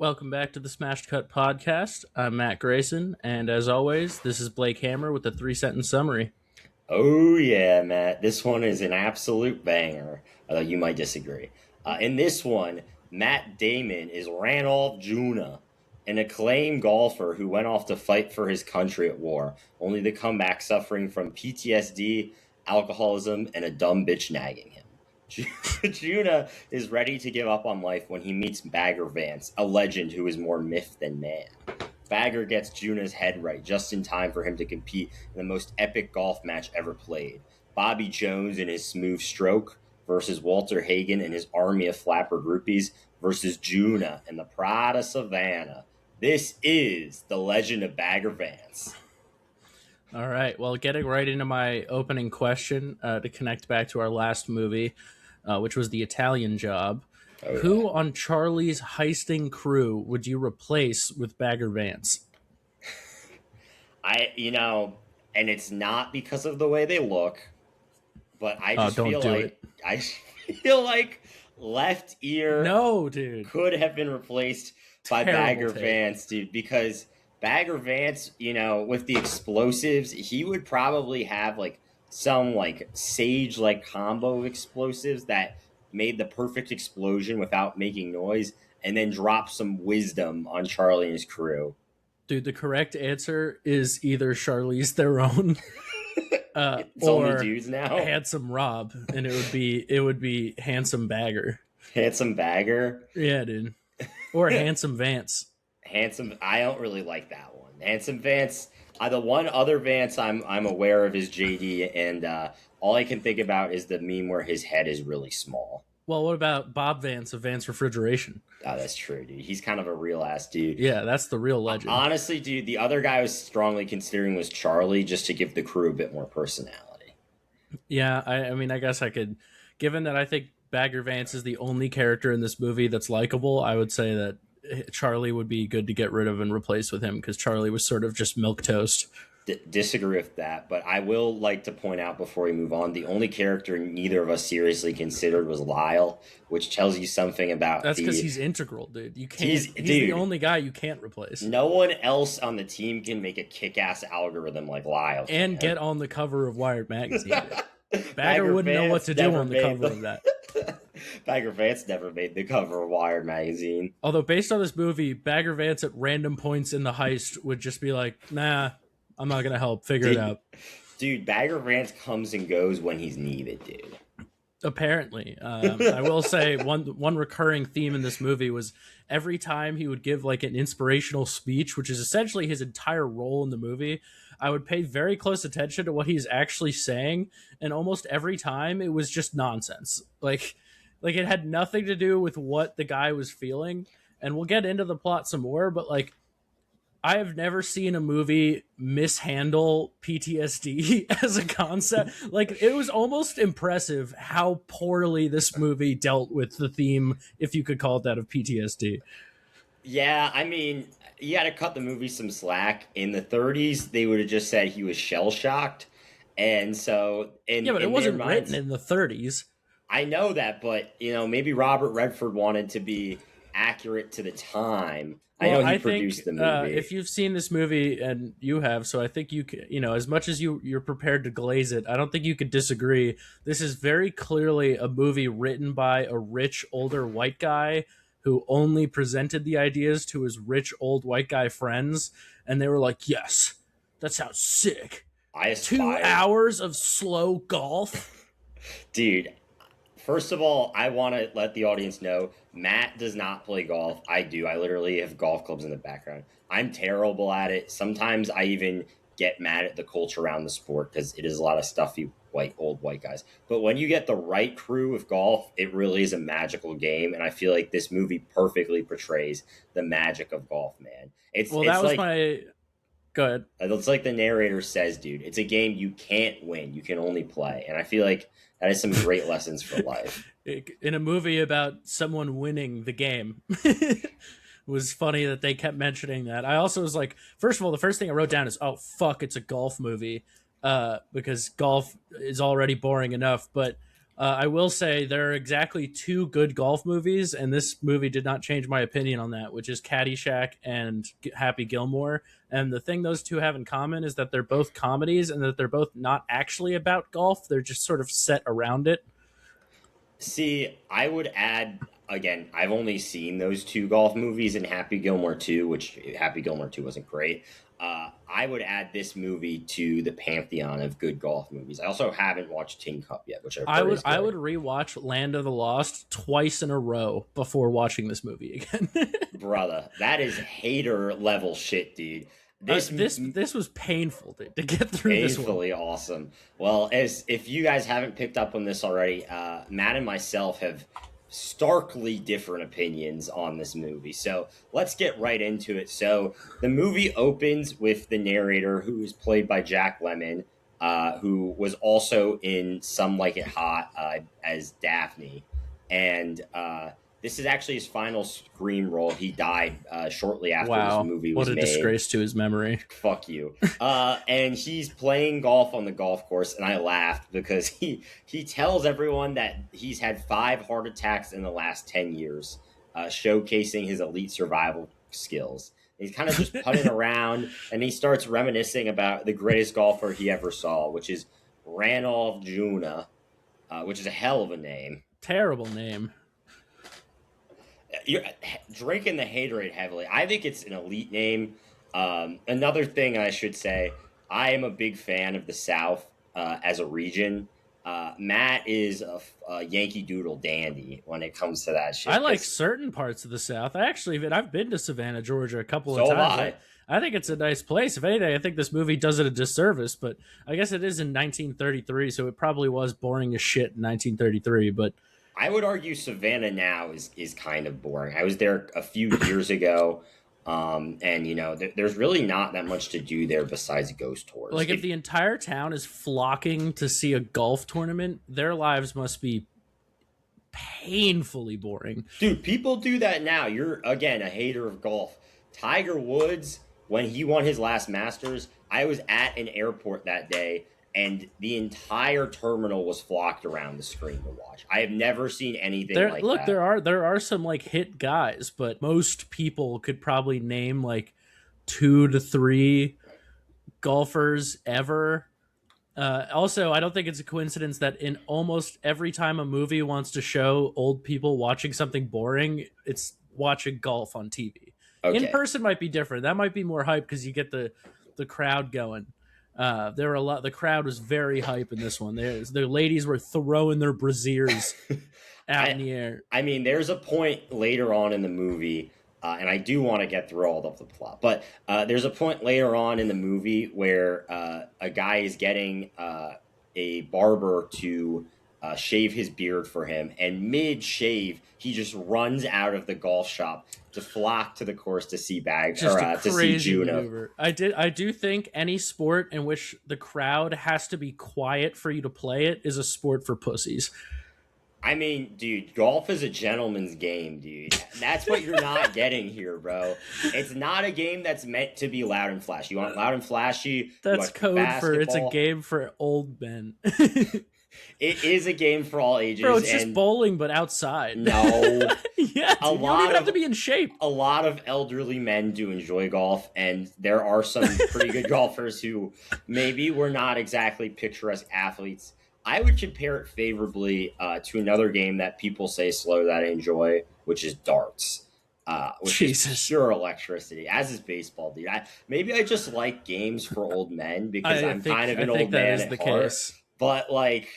Welcome back to the Smashed Cut podcast. I'm Matt Grayson, and as always, this is Blake Hammer with the 3 sentence summary. Oh yeah, Matt. This one is an absolute banger, although you might disagree. In this one, Matt Damon is Ranulph Juna, an acclaimed golfer who went off to fight for his country at war, only to come back suffering from PTSD, alcoholism, and a dumb bitch nagging him. Juna is ready to give up on life when he meets Bagger Vance, a legend who is more myth than man. Bagger gets Juna's head right just in time for him to compete in the most epic golf match ever played. Bobby Jones and his smooth stroke versus Walter Hagen and his army of flapper groupies versus Juna and the Pride of Savannah. This is the Legend of Bagger Vance. All right, well, getting right into my opening question to connect back to our last movie, which was The Italian Job. Oh, yeah. Who on Charlie's heisting crew would you replace with Bagger Vance? And it's not because of the way they look, but I just don't feel do like it. I feel like Left Ear No, dude. could have been replaced by Terrible Bagger take. Vance, dude, because Bagger Vance, with the explosives, he would probably have like some like sage like combo of explosives that made the perfect explosion without making noise, and then drop some wisdom on Charlie and his crew. Dude, the correct answer is either Charlize Theron It's or only dudes now. Handsome Rob, and it would be Handsome Bagger. Handsome Bagger. Yeah, dude. Or Handsome Vance. Handsome. I don't really like that one. Handsome Vance. The one other Vance I'm aware of is JD, and all I can think about is the meme where his head is really small. Well, what about Bob Vance of Vance Refrigeration? Oh, that's true, dude. He's kind of a real ass dude. Yeah, that's the real legend. Honestly, dude, the other guy I was strongly considering was Charlie, just to give the crew a bit more personality. Yeah, I mean, I guess I could, given that I think Bagger Vance is the only character in this movie that's likable, I would say that Charlie would be good to get rid of and replace with him, because Charlie was sort of just milquetoast. Disagree with that, but I will like to point out before we move on, the only character neither of us seriously considered was Lyle, which tells you something about That's because he's integral, dude. You can't. He's dude, the only guy you can't replace. No one else on the team can make a kick-ass algorithm like Lyle and get on the cover of Wired magazine. Bagger wouldn't know what to do on the cover of that. Bagger Vance never made the cover of Wired magazine. Although based on this movie, Bagger Vance at random points in the heist would just be like, nah, I'm not going to help. Figure it out. Dude, Bagger Vance comes and goes when he's needed, dude. Apparently. I will say one recurring theme in this movie was every time he would give like an inspirational speech, which is essentially his entire role in the movie, I would pay very close attention to what he's actually saying, and almost every time it was just nonsense. Like it had nothing to do with what the guy was feeling, and we'll get into the plot some more, but like I have never seen a movie mishandle PTSD as a concept. Like, it was almost impressive how poorly this movie dealt with the theme, if you could call it that, of PTSD. Yeah, I mean, you got to cut the movie some slack. In the 30s, they would have just said he was shell-shocked. And so... but it wasn't written in the 30s. I know that, but, maybe Robert Redford wanted to be accurate to the time. Well, I know he produced the movie. If you've seen this movie, and you have, so I think you can, as much as you're prepared to glaze it, I don't think you could disagree. This is very clearly a movie written by a rich, older white guy who only presented the ideas to his rich, old white guy friends, and they were like, yes, that sounds sick. I aspire. 2 hours of slow golf? Dude, first of all, I want to let the audience know, Matt does not play golf. I do. I literally have golf clubs in the background. I'm terrible at it. Sometimes I even get mad at the culture around the sport because it is a lot of stuffy old white guys. But when you get the right crew of golf, it really is a magical game. And I feel like this movie perfectly portrays the magic of golf, man. Go ahead. It's like the narrator says, dude, it's a game you can't win. You can only play. And I feel like that is some great lessons for life. In a movie about someone winning the game. It was funny that they kept mentioning that. I also was like, first of all, the first thing I wrote down is, oh, fuck, it's a golf movie. Because golf is already boring enough. But I will say there are exactly two good golf movies, and this movie did not change my opinion on that, which is Caddyshack and Happy Gilmore. And the thing those two have in common is that they're both comedies and that they're both not actually about golf. They're just sort of set around it. See, I would add again. I've only seen those two golf movies and Happy Gilmore 2, which Happy Gilmore 2 wasn't great. I would add this movie to the pantheon of good golf movies. I also haven't watched Tin Cup yet, which I've heard is I good. would rewatch Land of the Lost twice in a row before watching this movie again. Brother, that is hater level shit, dude. This was painful to get through this one. Painfully awesome. Well, as if you guys haven't picked up on this already, Matt and myself have starkly different opinions on this movie. So let's get right into it. So the movie opens with the narrator, who is played by Jack Lemmon, who was also in Some Like It Hot as Daphne, and this is actually his final screen role. He died shortly after Wow, this movie what was a made. disgrace to his memory. Fuck you. And he's playing golf on the golf course, and I laughed because he tells everyone that he's had 5 heart attacks in the last 10 years, showcasing his elite survival skills. He's kind of just putting around, and he starts reminiscing about the greatest golfer he ever saw, which is Ranulph Juna, which is a hell of a name. Terrible name. You're drinking the haterade heavily. I think it's an elite name. Another thing I should say, I am a big fan of the South as a region. Matt is a Yankee Doodle dandy when it comes to that shit. I like certain parts of the South. I've been to Savannah, Georgia a couple of So times. I think it's a nice place. If anything, I think this movie does it a disservice, but I guess it is in 1933, so it probably was boring as shit in 1933, but I would argue Savannah now is kind of boring. I was there a few years ago, and there's really not that much to do there besides ghost tours. like if the entire town is flocking to see a golf tournament, their lives must be painfully boring. Dude, people do that now. You're, again, a hater of golf. Tiger Woods, when he won his last Masters, I was at an airport that day, and the entire terminal was flocked around the screen to watch. I have never seen anything like that. There are some like hit guys, but most people could probably name like 2 to 3 golfers ever. Also, I don't think it's a coincidence that in almost every time a movie wants to show old people watching something boring, it's watching golf on TV. Okay. In person might be different. That might be more hype because you get the crowd going. There were a lot. The crowd was very hype in this one. The ladies were throwing their brassieres out in the air. I mean, there's a point later on in the movie, and I do want to get through all of the plot, but there's a point later on in the movie where a guy is getting a barber to shave his beard for him, and mid-shave, he just runs out of the golf shop to flock to the course to see to see Juno. Maneuver. I do think any sport in which the crowd has to be quiet for you to play it is a sport for pussies. I mean, dude, golf is a gentleman's game, dude. That's what you're not getting here, bro. It's not a game that's meant to be loud and flashy. You want loud and flashy? That's code for it's a game for old men. It is a game for all ages. Bro, it's just bowling, but outside. No. Yeah, you don't even have to be in shape. A lot of elderly men do enjoy golf, and there are some pretty good golfers who maybe were not exactly picturesque athletes. I would compare it favorably to another game that people say slow that I enjoy, which is darts. Which is pure electricity, as is baseball, dude. Maybe I just like games for old men because I'm kind of an old man at heart. Case. But like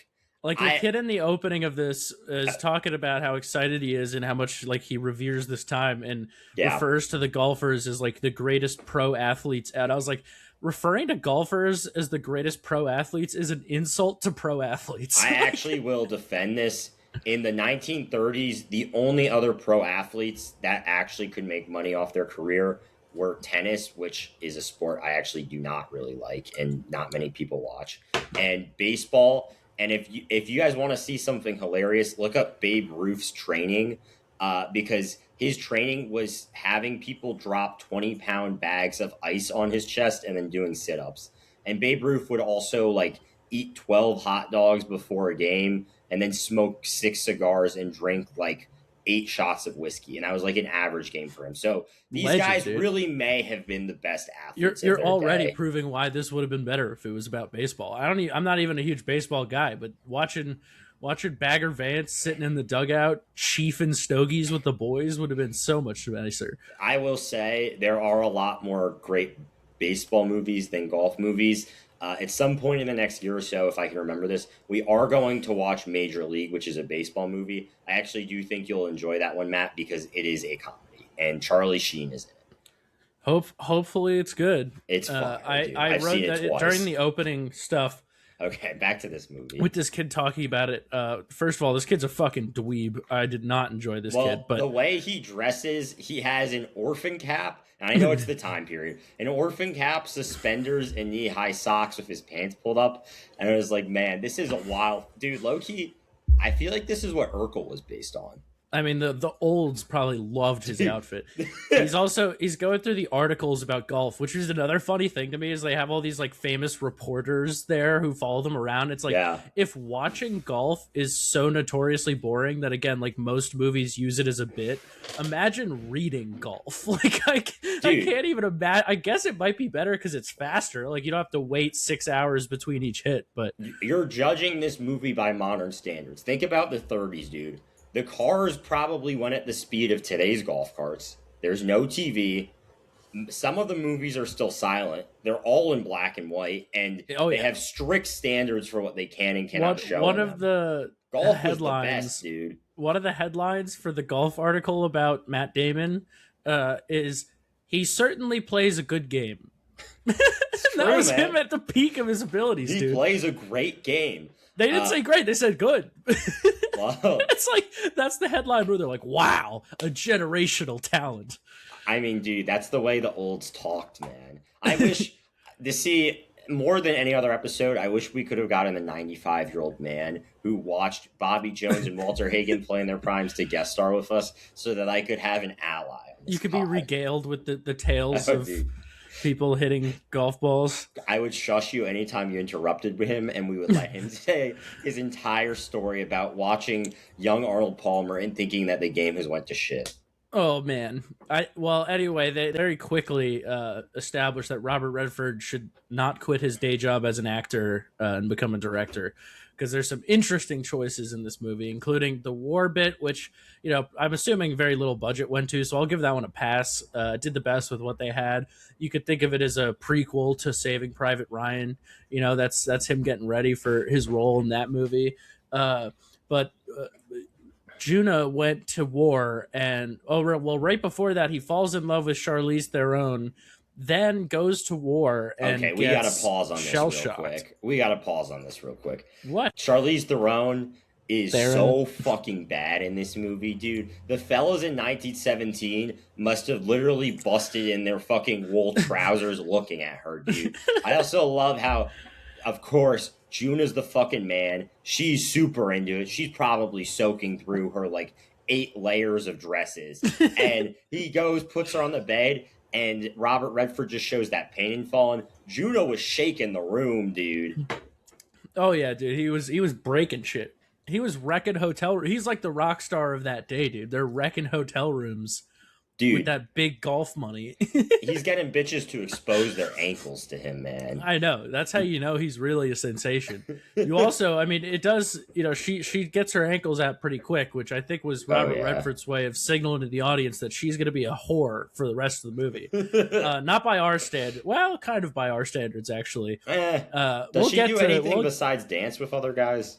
the kid in the opening of this is talking about how excited he is and how much like he reveres this time and refers to the golfers as like the greatest pro athletes. And I was like, referring to golfers as the greatest pro athletes is an insult to pro athletes. I actually will defend this. In the 1930s, the only other pro athletes that actually could make money off their career were tennis, which is a sport I actually do not really like and not many people watch, and baseball. And if you guys want to see something hilarious, look up Babe Ruth's training, because his training was having people drop 20-pound bags of ice on his chest and then doing sit-ups. And Babe Ruth would also like eat 12 hot dogs before a game and then smoke 6 cigars and drink like 8 shots of whiskey, and that was like an average game for him. So these Legend, guys dude. really may have been the best You're athletes of you're their already day. proving why this would have been better if it was about baseball. I'm not even a huge baseball guy, but watching Bagger Vance sitting in the dugout, chiefing stogies with the boys would have been so much nicer. I will say there are a lot more great baseball movies than golf movies. At some point in the next year or so, if I can remember this, we are going to watch Major League, which is a baseball movie. I actually do think you'll enjoy that one, Matt, because it is a comedy, and Charlie Sheen is in it. Hopefully it's good. It's fire, dude. I I've wrote seen it that twice. during the opening stuff Okay, back to this movie. with this kid talking about it. First of all, this kid's a fucking dweeb. I did not enjoy this kid, but the way he dresses, he has an orphan cap. And I know it's the time period. An orphan cap, suspenders, and knee-high socks with his pants pulled up. And I was like, man, this is a wild... Dude, low-key, I feel like this is what Urkel was based on. I mean, the olds probably loved his outfit. He's going through the articles about golf, which is another funny thing to me. Is they have all these like famous reporters there who follow them around. It's like, if watching golf is so notoriously boring that again, like most movies use it as a bit, imagine reading golf. Like I can't even imagine. I guess it might be better because it's faster. Like you don't have to wait 6 hours between each hit. But you're judging this movie by modern standards. Think about the 30s, dude. The cars probably went at the speed of today's golf carts. There's no TV. Some of the movies are still silent. They're all in black and white, and they have strict standards for what they can and cannot show. One of the golf headlines, was the best, dude. One of the headlines for the golf article about Matt Damon is he certainly plays a good game. That was him at the peak of his abilities, dude. He plays a great game. They didn't say great, they said good. Wow. It's like, that's the headline where they're like, wow, a generational talent. I mean, dude, that's the way the olds talked, man. I wish, to see, more than any other episode, I wish we could have gotten a 95-year-old man who watched Bobby Jones and Walter Hagen play in their primes to guest star with us so that I could have an ally. You could be regaled with the tales of... people hitting golf balls. I would shush you anytime you interrupted him, and we would let him say his entire story about watching young Arnold Palmer and thinking that the game has went to shit. Oh man! Anyway, they very quickly established that Robert Redford should not quit his day job as an actor and become a director, because there's some interesting choices in this movie, including the war bit, which I'm assuming very little budget went to, so I'll give that one a pass. Did the best with what they had. You could think of it as a prequel to Saving Private Ryan. That's him getting ready for his role in that movie. But Juna went to war, and right before that, he falls in love with Charlize Theron, then goes to war and we gotta pause on this real quick. We gotta pause on this real quick. What? Charlize Theron is so fucking bad in this movie, dude. The fellas in 1917 must have literally busted in their fucking wool trousers looking at her, dude. I also love how, of course, Juna's the fucking man. She's super into it. She's probably soaking through her like 8 layers of dresses. And he goes, puts her on the bed, and Robert Redford just shows that pain and falling. Juna was shaking the room, dude. Oh yeah, dude. He was breaking shit. He was wrecking he's like the rock star of that day, dude. They're wrecking hotel rooms, dude, with that big golf money. He's getting bitches to expose their ankles to him, man. I know. That's how you know he's really a sensation. You also, I mean, it does, she gets her ankles out pretty quick, which I think was Robert Redford's way of signaling to the audience that she's going to be a whore for the rest of the movie. Not by our standards. Well, kind of by our standards, actually. Does she do anything besides dance with other guys?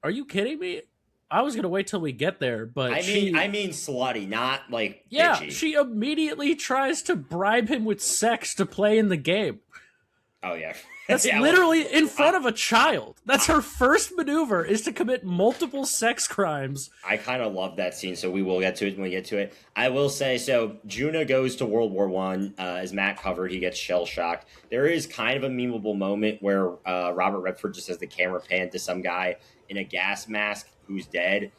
Are you kidding me? I was gonna wait till we get there, but I mean slutty, not like bitchy. Yeah, she immediately tries to bribe him with sex to play in the game. Oh yeah, that's literally in front of a child. That's her first maneuver, is to commit multiple sex crimes. I kind of love that scene, so we will get to it when we get to it. I will say, so Juna goes to World War I. As Matt covered, he gets shell shocked. There is kind of a memeable moment where Robert Redford just has the camera pan to some guy in a gas mask who's dead.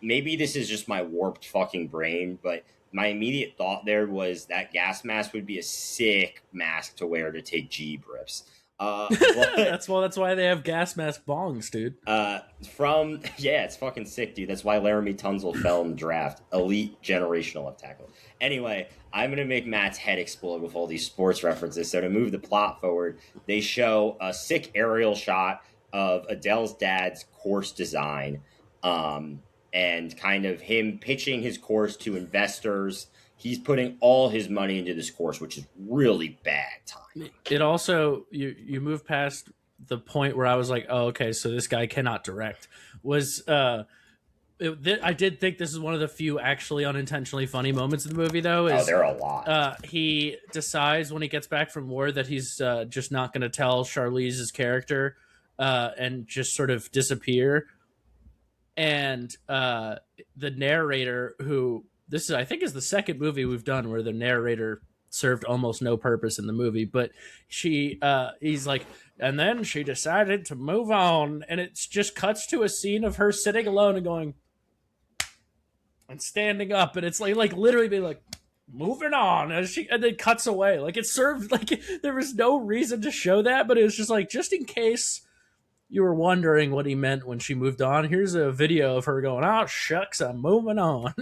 Maybe this is just my warped fucking brain, but my immediate thought there was that gas mask would be a sick mask to wear to take Jeep rips. But That's why they have gas mask bongs, dude. it's fucking sick, dude. That's why Laramie Tunsil fell in the draft. Elite generational left tackle. Anyway, I'm gonna make Matt's head explode with all these sports references. So to move the plot forward, they show a sick aerial shot of Adele's dad's course design, and kind of him pitching his course to investors. He's putting all his money into this course, which is really bad time. It also you move past the point where I was like, oh, okay, so this guy cannot direct. I did think this is one of the few actually unintentionally funny moments in the movie, though. There are a lot. He decides when he gets back from war that he's just not going to tell Charlize's character and just sort of disappear. And the narrator, who I think is the second movie we've done where the narrator served almost no purpose in the movie, but he's like, and then she decided to move on, and it just cuts to a scene of her sitting alone and going and standing up, and it's like literally being like moving on and then cuts away. Like it served, like there was no reason to show that, but it was just like, just in case you were wondering what he meant when she moved on, here's a video of her going, oh shucks, I'm moving on.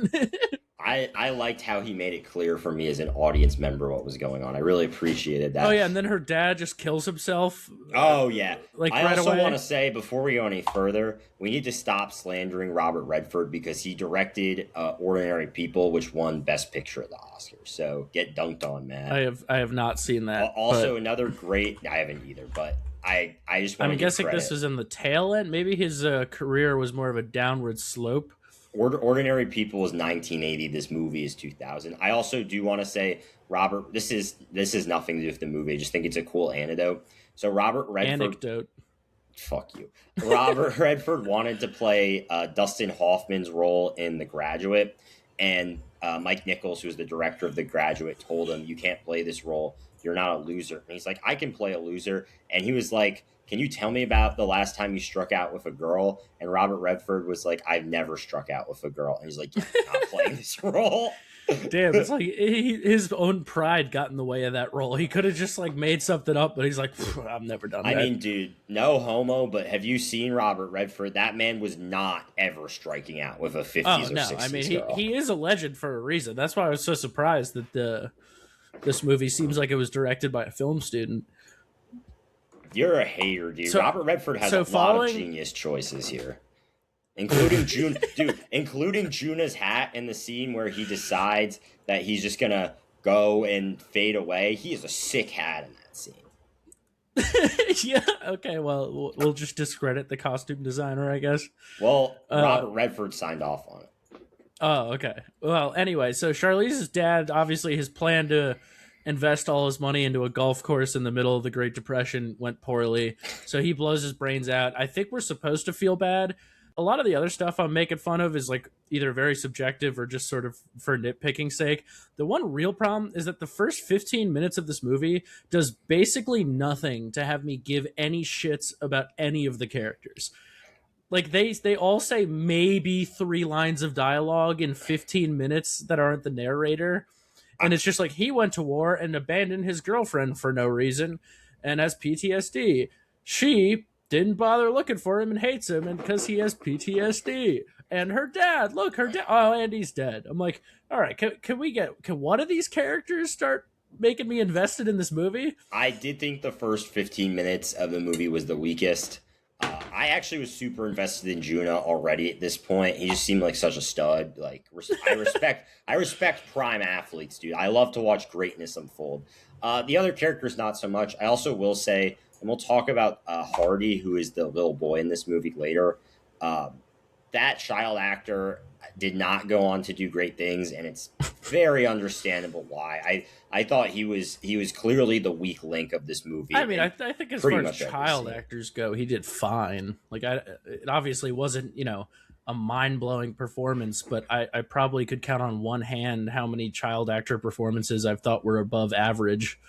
I liked how he made it clear for me as an audience member what was going on. I really appreciated that. Oh yeah, and then her dad just kills himself. Oh yeah. Like I right also away. want to say, before we go any further, we need to stop slandering Robert Redford because he directed Ordinary People, which won Best Picture at the Oscars. So get dunked on, man. I have not seen that. Also, another great. I haven't either, but I just want to. I'm guessing credit. this was in the tail end. Maybe his career was more of a downward slope. Ordinary People was 1980. This movie is 2000. I also do want to say, Robert, this is nothing to do with the movie. I just think it's a cool anecdote. So Robert Redford. Anecdote. Fuck you. Robert Redford wanted to play Dustin Hoffman's role in The Graduate, and Mike Nichols, who was the director of The Graduate, told him, "You can't play this role. You're not a loser." And he's like, "I can play a loser." And he was like, "Can you tell me about the last time you struck out with a girl?" And Robert Redford was like, "I've never struck out with a girl." And he's like, "You're not playing this role." Damn, it's like his own pride got in the way of that role. He could have just like made something up, but he's like, I've never done that. I mean, dude, no homo, but have you seen Robert Redford? That man was not ever striking out with a 50s or 60s I mean, girl. he is a legend for a reason. That's why I was so surprised that this movie seems like it was directed by a film student. You're a hater, dude. Robert Redford has a lot of genius choices here. Including including Juna's hat in the scene where he decides that he's just gonna go and fade away. He has a sick hat in that scene. Yeah. Okay. Well, we'll just discredit the costume designer, I guess. Well, Robert Redford signed off on it. Oh, okay. Well, anyway, so Charlize's dad, obviously, his plan to invest all his money into a golf course in the middle of the Great Depression went poorly, so he blows his brains out. I think we're supposed to feel bad. A lot of the other stuff I'm making fun of is like either very subjective or just sort of for nitpicking's sake. The one real problem is that the first 15 minutes of this movie does basically nothing to have me give any shits about any of the characters. Like they all say maybe 3 lines of dialogue in 15 minutes that aren't the narrator. And it's just like, he went to war and abandoned his girlfriend for no reason and has PTSD. She didn't bother looking for him and hates him and because he has PTSD. And her dad, oh, Andy's dead. I'm like, all right, can one of these characters start making me invested in this movie? I did think the first 15 minutes of the movie was the weakest. I actually was super invested in Juna already at this point. He just seemed like such a stud. Like, I respect prime athletes, dude. I love to watch greatness unfold. The other characters, not so much. I also will say, and we'll talk about Hardy, who is the little boy in this movie later. That child actor did not go on to do great things, and it's very understable why. I thought he was clearly the weak link of this movie. I mean, I think as far as child actors go, he did fine. Like, it obviously wasn't, a mind-blowing performance, but I probably could count on one hand how many child actor performances I've thought were above average.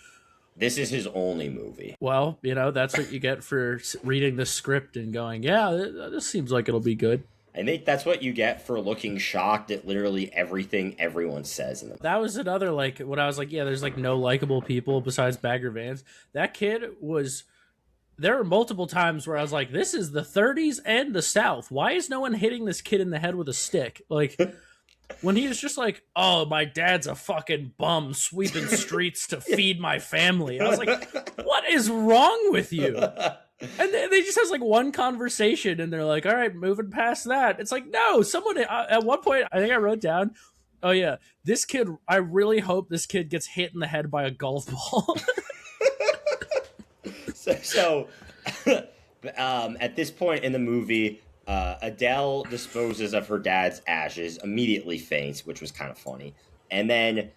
This is his only movie. Well, that's what you get for reading the script and going, yeah, this seems like it'll be good. I think that's what you get for looking shocked at literally everything everyone says in the movie. That was another, when I was like, yeah, there's no likable people besides Bagger Vance. That kid was there were multiple times where I was like, this is the 30s and the South. Why is no one hitting this kid in the head with a stick? Like, when he was just like, oh, my dad's a fucking bum sweeping streets to feed my family. I was like, what is wrong with you? And they just has like one conversation and they're like, all right, moving past that. It's like, no, someone at one point, I think I wrote down, oh yeah, this kid, I really hope this kid gets hit in the head by a golf ball. So at this point in the movie, Adele disposes of her dad's ashes, immediately faints, which was kind of funny. And then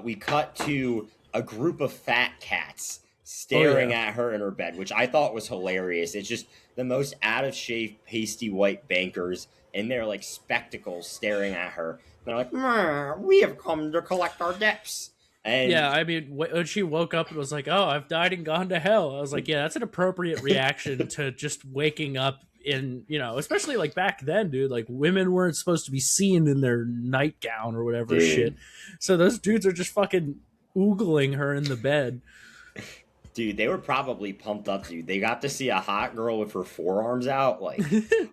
we cut to a group of fat cats staring at her in her bed, which I thought was hilarious. It's just the most out of shape, pasty white bankers in their like spectacles staring at her. They're like, we have come to collect our debts. And yeah, I mean, when she woke up and was like, oh, I've died and gone to hell. I was like, yeah, that's an appropriate reaction to just waking up in, you know, especially like back then, dude, like women weren't supposed to be seen in their nightgown or whatever shit. So those dudes are just fucking oogling her in the bed. Dude, they were probably pumped up, dude. They got to see a hot girl with her forearms out. Like,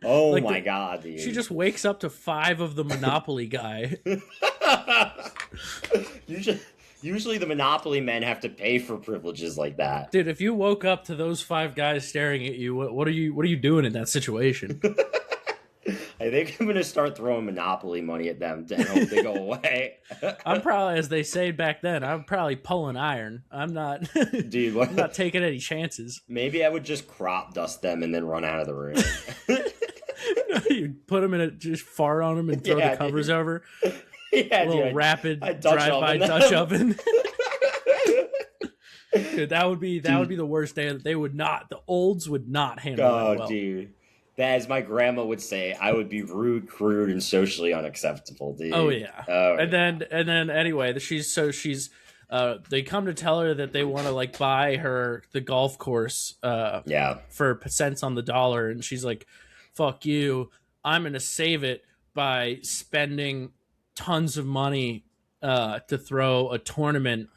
oh like my God, dude. She just wakes up to 5 of the Monopoly guy. Usually the Monopoly men have to pay for privileges like that. Dude, if you woke up to those 5 guys staring at you, what are you doing in that situation? I think I'm going to start throwing Monopoly money at them to hope they go away. I'm probably, as they say back then, I'm probably pulling iron. I'm not, dude. I'm not taking any chances. Maybe I would just crop dust them and then run out of the room. You put them in a, just fart on them and throw the covers over. Yeah, a little rapid drive-by Dutch oven. Dude, that would be the worst day. The olds would not handle that well. Dude. As my grandma would say, I would be rude, crude, and socially unacceptable, dude. Oh yeah. And then anyway, they come to tell her that they want to like buy her the golf course for cents on the dollar, and she's like, fuck you, I'm gonna save it by spending tons of money to throw a tournament,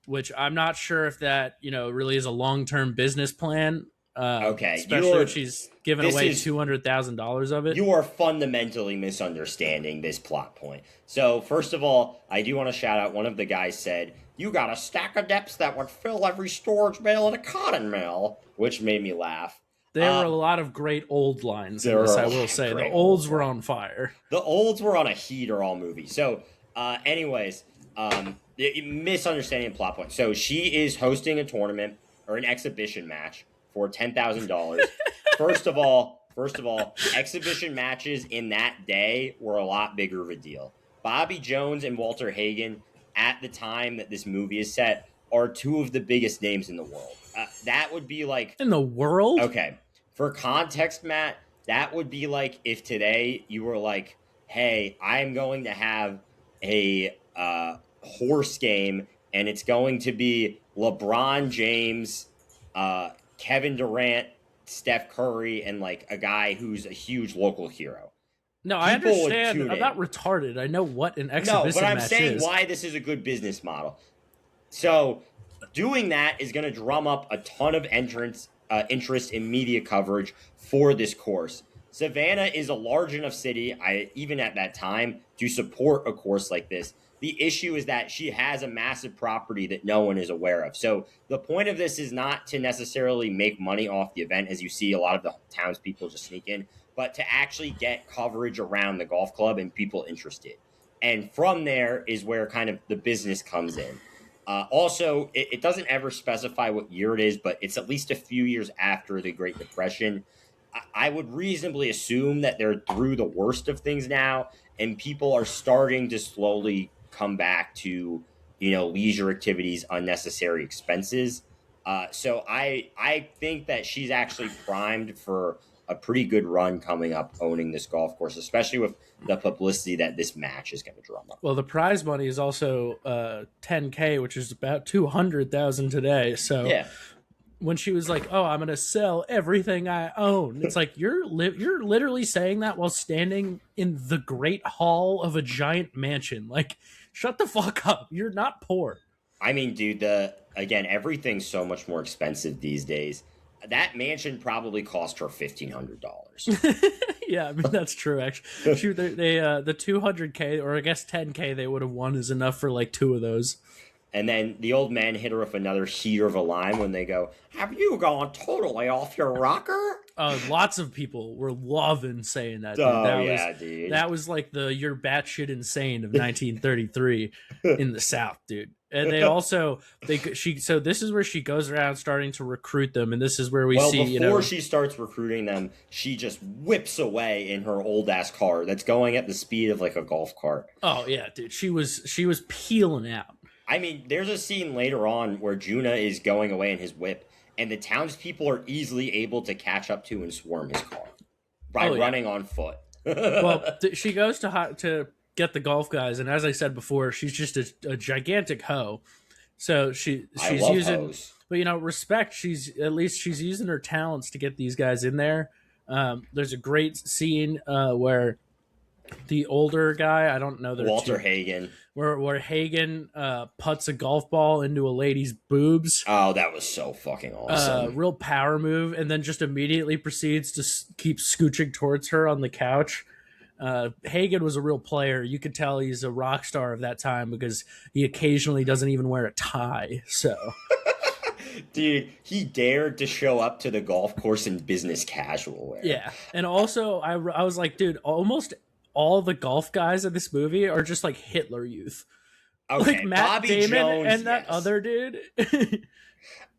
which I'm not sure if that, you know, really is a long-term business plan. Especially when she's giving away $200,000 of it. You are fundamentally misunderstanding this plot point. So, first of all, I do want to shout out, one of the guys said, you got a stack of debts that would fill every storage mill at a cotton mill, which made me laugh. There were a lot of great old lines in this, I will say. The olds were on fire. The olds were on a heater all movie. So, misunderstanding plot point. So, she is hosting a tournament or an exhibition match for $10,000. First of all, exhibition matches in that day were a lot bigger of a deal. Bobby Jones and Walter Hagen, at the time that this movie is set, are 2 of the biggest names in the world. That would be like... In the world? Okay. For context, Matt, that would be like if today you were like, hey, I'm going to have a horse game, and it's going to be LeBron James, Kevin Durant, Steph Curry, and like a guy who's a huge local hero. No, I understand. I'm not retarded. I know what an exhibition match is. No, but I'm saying why this is a good business model. So doing that is going to drum up a ton of interest in media coverage for this course. Savannah is a large enough city, even at that time, to support a course like this. The issue is that she has a massive property that no one is aware of. So the point of this is not to necessarily make money off the event, as you see a lot of the townspeople just sneak in, but to actually get coverage around the golf club and people interested. And from there is where kind of the business comes in. Also, it doesn't ever specify what year it is, but it's at least a few years after the Great Depression. I would reasonably assume that they're through the worst of things now, and people are starting to slowly come back to, you know, leisure activities, unnecessary expenses. So I think that she's actually primed for a pretty good run coming up owning this golf course, especially with the publicity that this match is going to drum up. Well, the prize money is also $10K, which is about $200,000 today. So yeah. When she was like, "Oh, I'm going to sell everything I own," it's like you're literally saying that while standing in the great hall of a giant mansion. Like, shut the fuck up. You're not poor. I mean, dude, the again, everything's so much more expensive these days. That mansion probably cost her $1,500. Yeah, I mean that's true. Actually, they the 200K or I guess 10K they would have won is enough for like 2 of those. And then the old man hit her with another heater of a line when they go, "Have you gone totally off your rocker?" Lots of people were loving saying that. Oh, That yeah, was, dude. That was like the "you're batshit insane" of 1933 in the South, dude. And they also so this is where she goes around starting to recruit them, and this is where we see before she starts recruiting them, she just whips away in her old ass car that's going at the speed of like a golf cart. Oh yeah, dude, she was peeling out. I mean, there's a scene later on where Juna is going away in his whip, and the townspeople are easily able to catch up to and swarm his car by running on foot. Well, she goes to get the golf guys, and as I said before, she's just a gigantic hoe. So she's using, hoes. But respect. She's using her talents to get these guys in there. There's a great scene where the older guy, I don't know, Walter Hagen, where Hagen putts a golf ball into a lady's boobs. Oh, that was so fucking awesome! Real power move, and then just immediately proceeds to keep scooching towards her on the couch. Hagen was a real player. You could tell he's a rock star of that time because he occasionally doesn't even wear a tie. So, dude, he dared to show up to the golf course in business casual wear. Yeah, and also I was like, dude, almost all the golf guys in this movie are just like Hitler Youth. Okay, like Matt Bobby Damon Jones, and that other dude.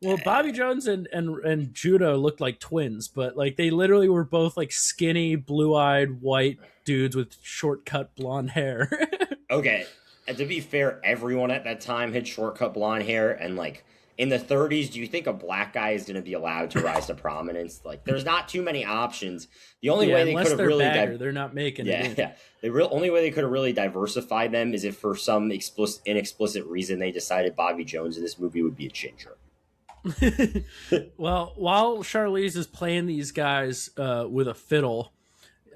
Well, Bobby Jones and Judo looked like twins, but like they literally were both like skinny, blue-eyed, white dudes with short-cut blonde hair. Okay, and to be fair, everyone at that time had short-cut blonde hair, and like in the 30s, do you think a black guy is going to be allowed to rise to prominence? Like, there's not too many options. The only way they could have really they're not making it. Yeah. The only way they could have really diversified them is if for some inexplicit reason they decided Bobby Jones in this movie would be a ginger. Well, while Charlize is playing these guys with a fiddle,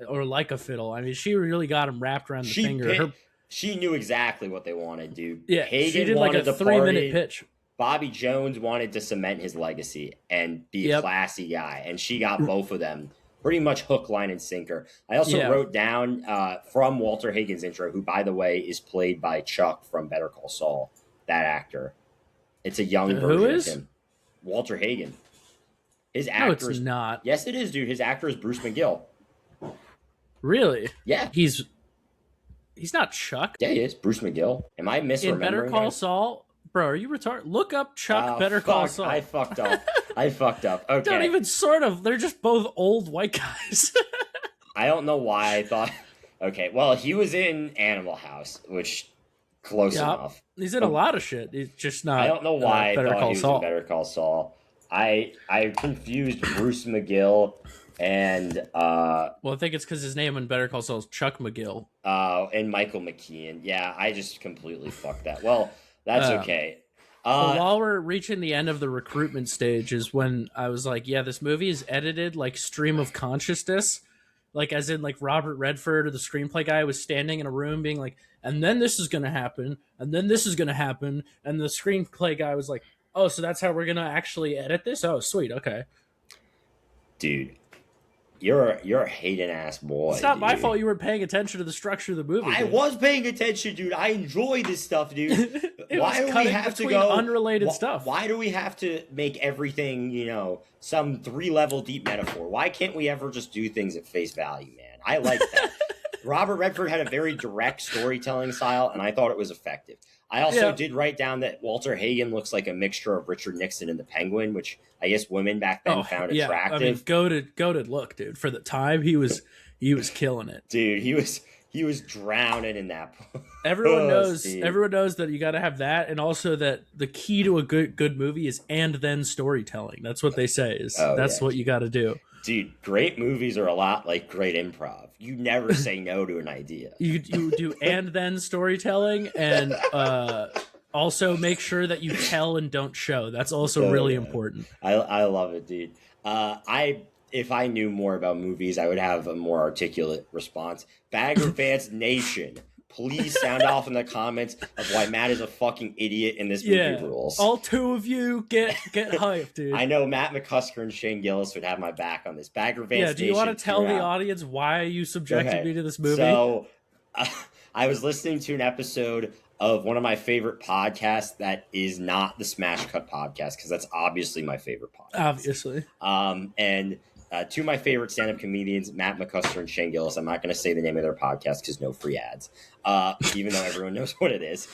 or like a fiddle, I mean, she really got him wrapped around the finger. She knew exactly what they wanted, dude. Yeah, Hagen she did like a 3-minute pitch. Bobby Jones wanted to cement his legacy and be a classy guy, and she got both of them pretty much hook, line, and sinker. I also wrote down from Walter Hagen's intro, who, by the way, is played by Chuck from Better Call Saul, that actor. It's a young version of him. Walter Hagen. His actor it's not. Yes, it is, dude. His actor is Bruce McGill. Really? Yeah. He's not Chuck. Yeah, he is. Bruce McGill. Am I misremembering? In Better Call Saul? Bro, are you retarded? Look up Chuck Better Call Saul. I fucked up. Okay. Don't even sort of. They're just both old white guys. I don't know why I thought. Okay, well, he was in Animal House, which close enough. He's in a lot of shit. He's just not. I don't know why I thought he was Saul. in Better Call Saul. I confused Bruce McGill and well, I think it's because his name in Better Call Saul is Chuck McGill. And Michael McKean. Yeah, I just completely fucked that. Well, that's okay. While we're reaching the end of the recruitment stage is when I was like, yeah, this movie is edited like stream of consciousness. Like, as in, like, Robert Redford or the screenplay guy was standing in a room being like, and then this is going to happen, and then this is going to happen. And the screenplay guy was like, oh, so that's how we're going to actually edit this? Oh, sweet, okay. Dude, you're a hating ass boy. It's not my fault you were paying attention to the structure of the movie. I was paying attention, dude. I enjoy this stuff, dude. Why do we have to go unrelated stuff? Why do we have to make everything, some 3-level deep metaphor? Why can't we ever just do things at face value, man? I like that. Robert Redford had a very direct storytelling style, and I thought it was effective. I also did write down that Walter Hagen looks like a mixture of Richard Nixon and the Penguin, which I guess women back then found attractive. I mean, goated look, dude. For the time, he was killing it. Dude, he was drowning in that. Everyone knows that you got to have that, and also that the key to a good movie is and then storytelling. That's what they say. What you got to do. Dude, great movies are a lot like great improv. You never say no to an idea. You do and then storytelling, and also make sure that you tell and don't show. That's also really important. I love it, dude. If I knew more about movies, I would have a more articulate response. Bagger Vance Nation. please sound off in the comments of why Matt is a fucking idiot and this movie rules. All two of you get hyped, dude. I know Matt McCusker and Shane Gillis would have my back on this. Bagger Vance. Yeah, do you want to tell the audience why you subjected me to this movie? So, I was listening to an episode of one of my favorite podcasts that is not the Smash Cut podcast, because that's obviously my favorite podcast. Obviously. And two of my favorite stand-up comedians, Matt McCusker and Shane Gillis. I'm not going to say the name of their podcast because no free ads, even though everyone knows what it is.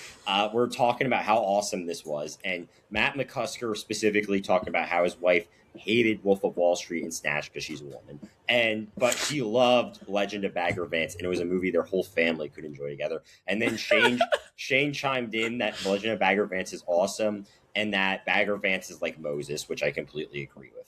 We're talking about how awesome this was. And Matt McCusker specifically talking about how his wife hated Wolf of Wall Street and Snatch because she's a woman. But she loved Legend of Bagger Vance, and it was a movie their whole family could enjoy together. And then Shane chimed in that Legend of Bagger Vance is awesome, and that Bagger Vance is like Moses, which I completely agree with.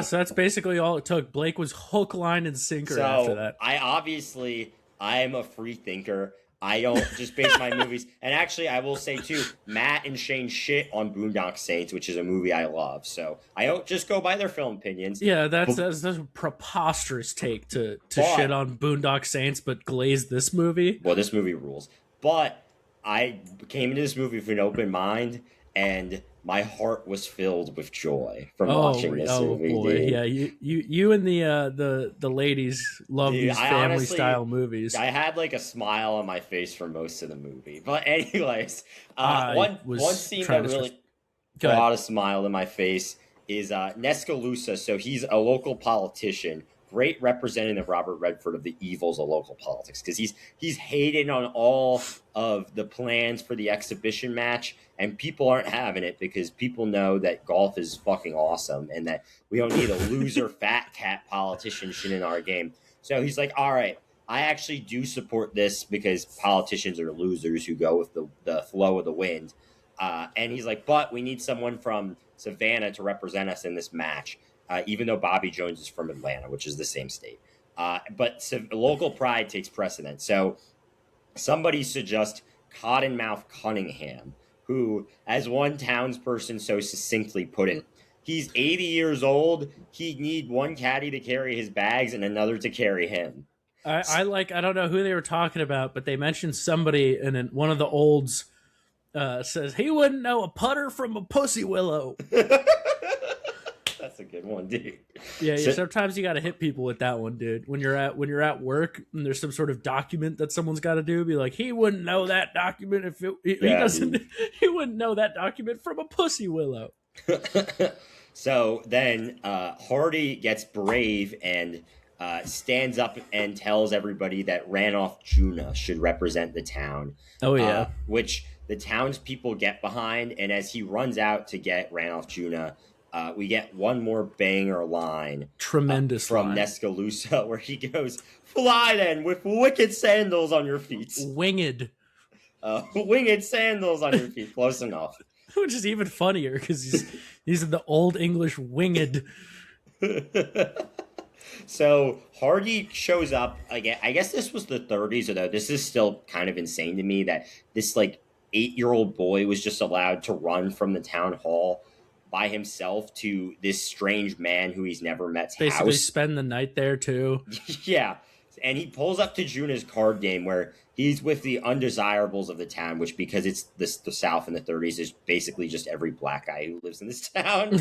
So that's basically all it took. Blake was hook, line, and sinker after that. I'm a free thinker. I don't just base my movies. And actually, I will say, too, Matt and Shane shit on Boondock Saints, which is a movie I love. So I don't just go by their film opinions. Yeah, that's a preposterous take to shit on Boondock Saints, but glaze this movie. Well, this movie rules. But I came into this movie with an open mind, and my heart was filled with joy from watching this movie. Boy. Dude. Yeah, you and the ladies love these family style movies. I had like a smile on my face for most of the movie. But anyways, one scene that really brought a smile to my face is Nescalusa. So he's a local politician, great representative, Robert Redford, of the evils of local politics, because he's hated on all of the plans for the exhibition match, and people aren't having it because people know that golf is fucking awesome and that we don't need a loser fat cat politician shit in our game. So he's like, all right, I actually do support this because politicians are losers who go with the flow of the wind. And he's like, but we need someone from Savannah to represent us in this match. Even though Bobby Jones is from Atlanta, which is the same state. But local pride takes precedence. So somebody suggests Cottonmouth Cunningham, who, as one townsperson so succinctly put it, he's 80 years old. He'd need one caddy to carry his bags and another to carry him. I don't know who they were talking about, but they mentioned somebody, and one of the olds says, he wouldn't know a putter from a pussy willow. That's a good one, dude. Yeah. Sometimes you got to hit people with that one, dude. When you're at work and there's some sort of document that someone's got to do, be like, he wouldn't know that document if he wouldn't know that document from a pussy willow. So then Hardy gets brave and stands up and tells everybody that Randolph Juna should represent the town. Oh yeah, which the townspeople get behind. And as he runs out to get Randolph Juna, we get one more banger line. Tremendous from line. Nescalusa, where he goes, fly then with wicked sandals on your feet. Winged. Winged sandals on your feet. Close enough. Which is even funnier because he's in the old English winged. So Hardy shows up again. I guess this was the 30s, although this is still kind of insane to me that this like 8-year-old boy was just allowed to run from the town hall by himself to this strange man who he's never met's basically house. Spend the night there too. Yeah. And he pulls up to Juna's card game where he's with the undesirables of the town, which, because it's the South in the 30s, is basically just every black guy who lives in this town.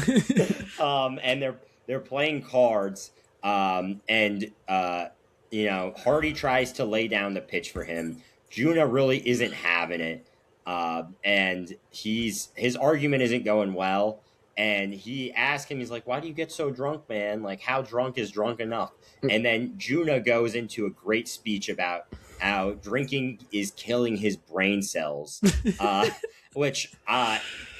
And they're playing cards. Hardy tries to lay down the pitch for him. Juna really isn't having it. And his argument isn't going well. And he asks him, he's like, why do you get so drunk, man? Like, how drunk is drunk enough? And then Juna goes into a great speech about how drinking is killing his brain cells, which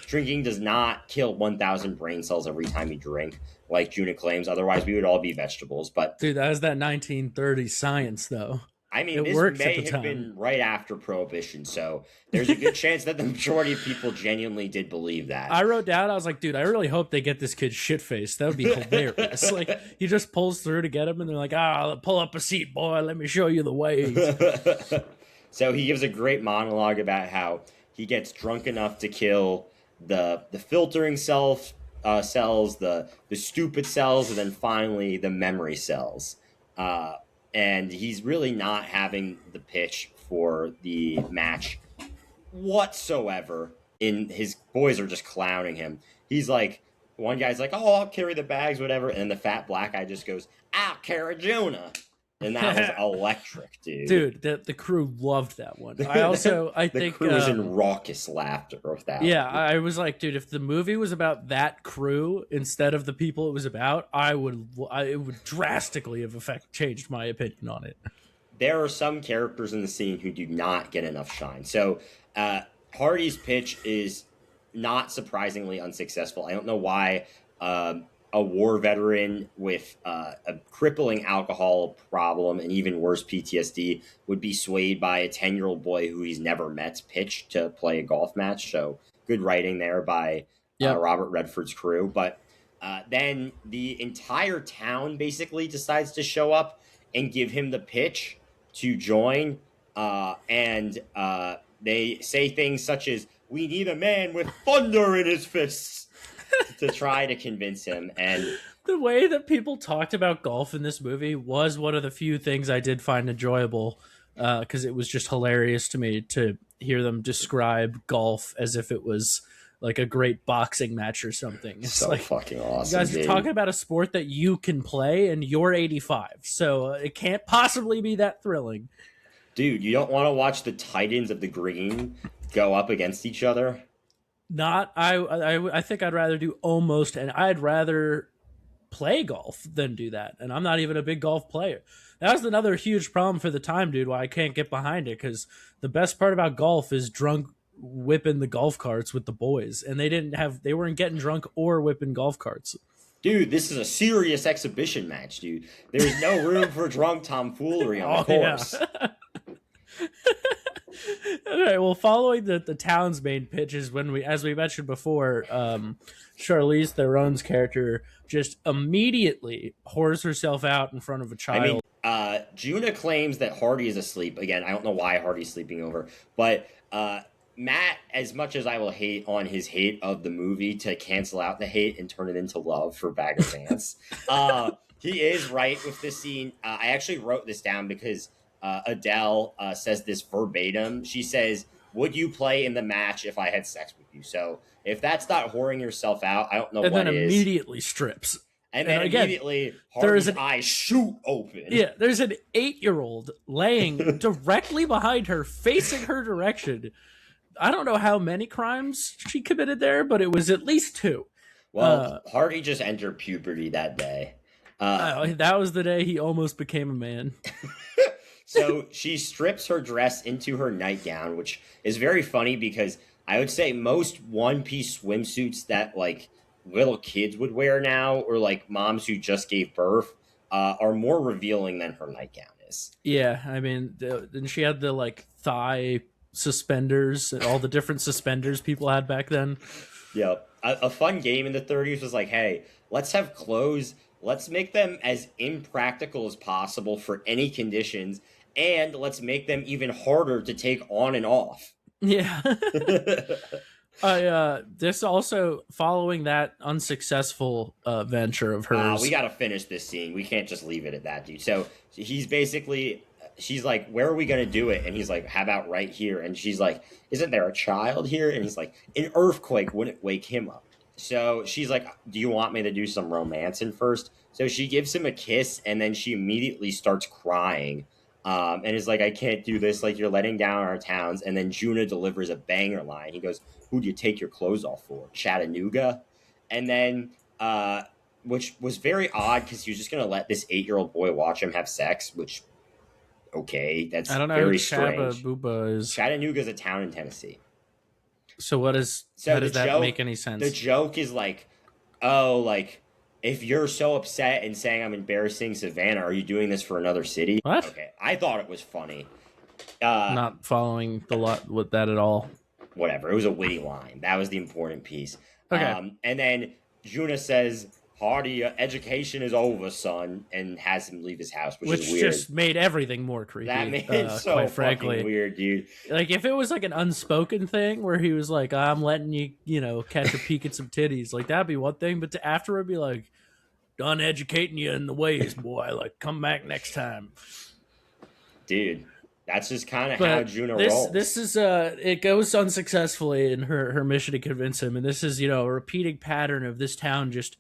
drinking does not kill 1,000 brain cells every time you drink, like Juna claims. Otherwise, we would all be vegetables. But dude, that was that 1930s science, though. I mean, this may have been right after Prohibition, so there's a good chance that the majority of people genuinely did believe that. I wrote down, I was like, dude, I really hope they get this kid shit-faced. That would be hilarious. Like, he just pulls through to get him, and they're like, pull up a seat, boy. Let me show you the ways. So he gives a great monologue about how he gets drunk enough to kill the filtering cells, the stupid cells, and then finally the memory cells. And he's really not having the pitch for the match whatsoever. And his boys are just clowning him. He's like, one guy's like, "Oh, I'll carry the bags, whatever," and the fat black guy just goes, "I'll carry Jonah." And that was electric, dude. Dude, the crew loved that one. I think the crew was in raucous laughter with that. Yeah, one. I was like, dude, if the movie was about that crew instead of the people it was about, it would drastically have changed my opinion on it. There are some characters in the scene who do not get enough shine. So Hardy's pitch is not surprisingly unsuccessful. I don't know why a war veteran with a crippling alcohol problem and even worse PTSD would be swayed by a 10-year-old boy who he's never met's pitch to play a golf match. So good writing there by Robert Redford's crew. But then the entire town basically decides to show up and give him the pitch to join. And they say things such as, "We need a man with thunder in his fists," to try to convince him. And the way that people talked about golf in this movie was one of the few things I did find enjoyable, because it was just hilarious to me to hear them describe golf as if it was like a great boxing match or something. It's so like, fucking awesome. You guys are talking about a sport that you can play, and you're 85, so it can't possibly be that thrilling. Dude, you don't want to watch the titans of the green go up against each other? I think I'd rather do and I'd rather play golf than do that. And I'm not even a big golf player. That was another huge problem for the time, dude, why I can't get behind it, because the best part about golf is drunk whipping the golf carts with the boys. And they weren't getting drunk or whipping golf carts. Dude, this is a serious exhibition match, dude. There's no room for drunk tomfoolery on the course. Yeah. Okay, well, following the town's main pitch is when as we mentioned before, Charlize Theron's character just immediately whores herself out in front of a child. I mean, Juna claims that Hardy is asleep. Again, I don't know why Hardy's sleeping over, but Matt, as much as I will hate on his hate of the movie to cancel out the hate and turn it into love for Bagger Vance, he is right with this scene. I actually wrote this down because Adele says this verbatim. She says, "Would you play in the match if I had sex with you?" So if that's not whoring yourself out, I don't know what is. And then immediately strips. And then again, immediately Hardy's eyes shoot open. Yeah, there's an 8-year-old laying directly behind her, facing her direction. I don't know how many crimes she committed there, but it was at least 2. Well, Hardy just entered puberty that day. That was the day he almost became a man. So she strips her dress into her nightgown, which is very funny because I would say most one-piece swimsuits that like little kids would wear now, or like moms who just gave birth, are more revealing than her nightgown is. Yeah, I mean, and she had the like thigh suspenders and all the different suspenders people had back then. Yep. A fun game in the 30s was like, hey, let's have clothes. Let's make them as impractical as possible for any conditions, and let's make them even harder to take on and off. Yeah. This also, following that unsuccessful venture of hers. We got to finish this scene. We can't just leave it at that, dude. So he's basically, she's like, "Where are we going to do it?" And he's like, "How about right here?" And she's like, "Isn't there a child here?" And he's like, "An earthquake wouldn't wake him up." So she's like, "Do you want me to do some romancing first?" So she gives him a kiss, and then she immediately starts crying. And is like, "I can't do this. Like, you're letting down our towns." And then Juna delivers a banger line. He goes, "Who do you take your clothes off for? Chattanooga?" And then, which was very odd because he was just going to let this 8-year-old boy watch him have sex, which, okay, that's I don't know very who strange. Booba is. Chattanooga's a town in Tennessee. So how does that make any sense? The joke is like, oh, like, if you're so upset and saying I'm embarrassing Savannah, are you doing this for another city? What? Okay, I thought it was funny. Not following the lot with that at all. Whatever, it was a witty line. That was the important piece. Okay. And then Juna says, "Hardy, education is over, son," and has him leave his house, which is weird. Just made everything more creepy. That made it so quite fucking frankly weird, dude. Like, if it was like an unspoken thing where he was like, "I'm letting you, catch a peek at some titties," like, that'd be one thing. But to afterward be like, "Done educating you in the ways, boy. Like, come back next time." Dude, That's just kind of how But Juna this rolls. this is it goes unsuccessfully in her mission to convince him, and this is a repeating pattern of this town just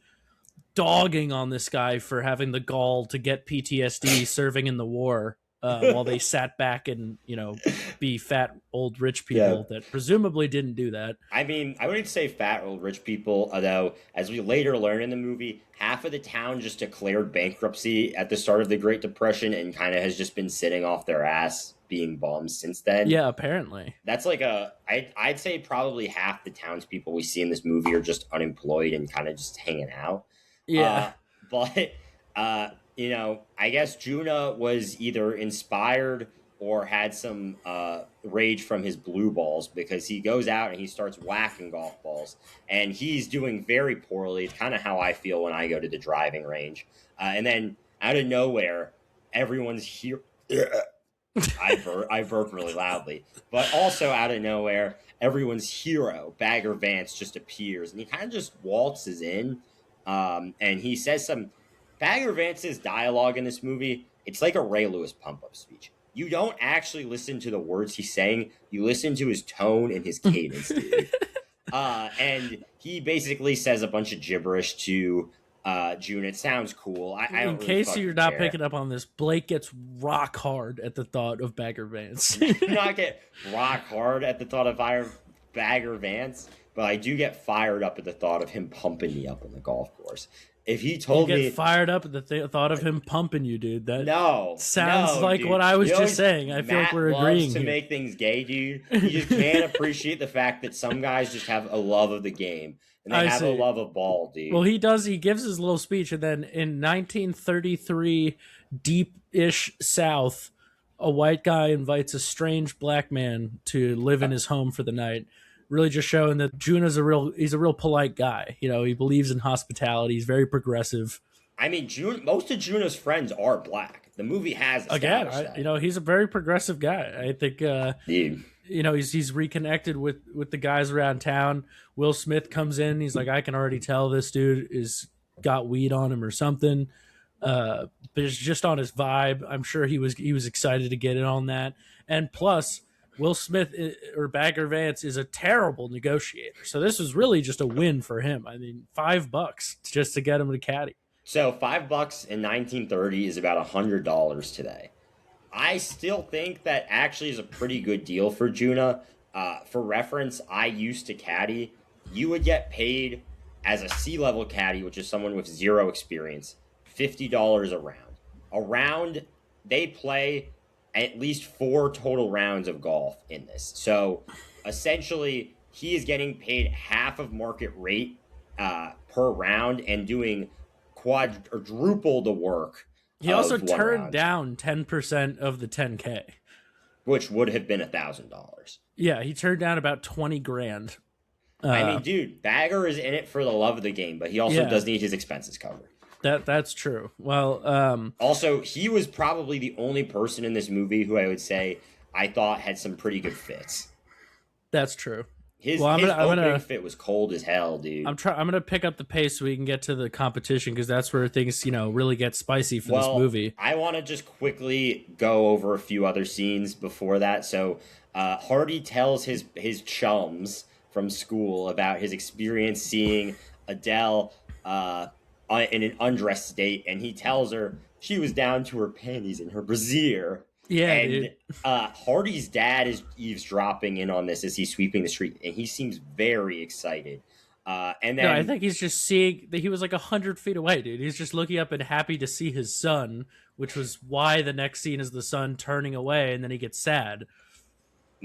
dogging on this guy for having the gall to get PTSD serving in the war, while they sat back and be fat old rich Yeah. people that presumably didn't do that. I mean, I wouldn't say fat old rich people, although, as we later learn in the movie, half of the town just declared bankruptcy at the start of the Great Depression and kind of has just been sitting off their ass being bums since then. Yeah, apparently. That's like I'd say probably half the townspeople we see in this movie are just unemployed and kind of just hanging out. Yeah. But I guess Juna was either inspired or had some rage from his blue balls, because he goes out and he starts whacking golf balls, and he's doing very poorly. It's kind of how I feel when I go to the driving range. And then out of nowhere, everyone's here. I burp really loudly, but also out of nowhere, everyone's hero, Bagger Vance, just appears, and he kind of just waltzes in, and he says some. Bagger Vance's dialogue in this movie, it's like a Ray Lewis pump-up speech. You don't actually listen to the words he's saying, you listen to his tone and his cadence, dude. And he basically says a bunch of gibberish to June. It sounds cool. I don't In really case you're not care. picking up on this, Blake gets rock hard at the thought of Bagger Vance. I do not get rock hard at the thought of Bagger Vance, but I do get fired up at the thought of him pumping me up on the golf course. If he told you me, get fired up at the thought of him pumping you, dude. That no, sounds no, like dude. what I was You know, just saying. I feel like Matt we're loves agreeing to here. make things gay, dude. You just can't appreciate the fact that some guys just have a love of the game and they I have a see. love of ball, dude. Well, he does. He gives his little speech, and then in 1933, deep-ish South, a white guy invites a strange black man to live in his home for the night. Really, just showing that Juna's he's a real polite guy. He believes in hospitality. He's very progressive. I mean, most of Juno's friends are black. The movie has Again, established that. he's a very progressive guy. I think, Dude. he's reconnected with the guys around town. Will Smith comes in. He's like, I can already tell this dude is got weed on him or something. But it's just on his vibe. I'm sure he was excited to get in on that. And plus, Will Smith or Bagger Vance is a terrible negotiator. So this was really just a win for him. I mean, $5 just to get him to caddy. So $5 in 1930 is about $100 today. I still think that actually is a pretty good deal for Juna. For reference, I used to caddy. You would get paid as a C-level caddy, which is someone with zero experience, $50 a round. A round, they play at least 4 total rounds of golf in this. So essentially, he is getting paid half of market rate per round and doing quadruple the work. He also one turned round, down 10% of the 10K. which would have been $1,000. Yeah, he turned down about 20 grand. I mean, dude, Bagger is in it for the love of the game, but he also does need his expenses covered. That's true. Well, Also, he was probably the only person in this movie who I would say I thought had some pretty good fits. that's true. His Well, opening fit was cold as hell, dude. I'm gonna pick up the pace so we can get to the competition, because that's where things really get spicy for this movie. I want to just quickly go over a few other scenes before that. So Hardy tells his chums from school about his experience seeing Adele in an undressed state, and he tells her she was down to her panties in her brassiere. Yeah, and dude. Hardy's dad is eavesdropping in on this as he's sweeping the street, and he seems very excited. And then No, I think he's just seeing that he was like 100 feet away, dude. He's just looking up and happy to see his son, which was why the next scene is the son turning away, and then he gets sad.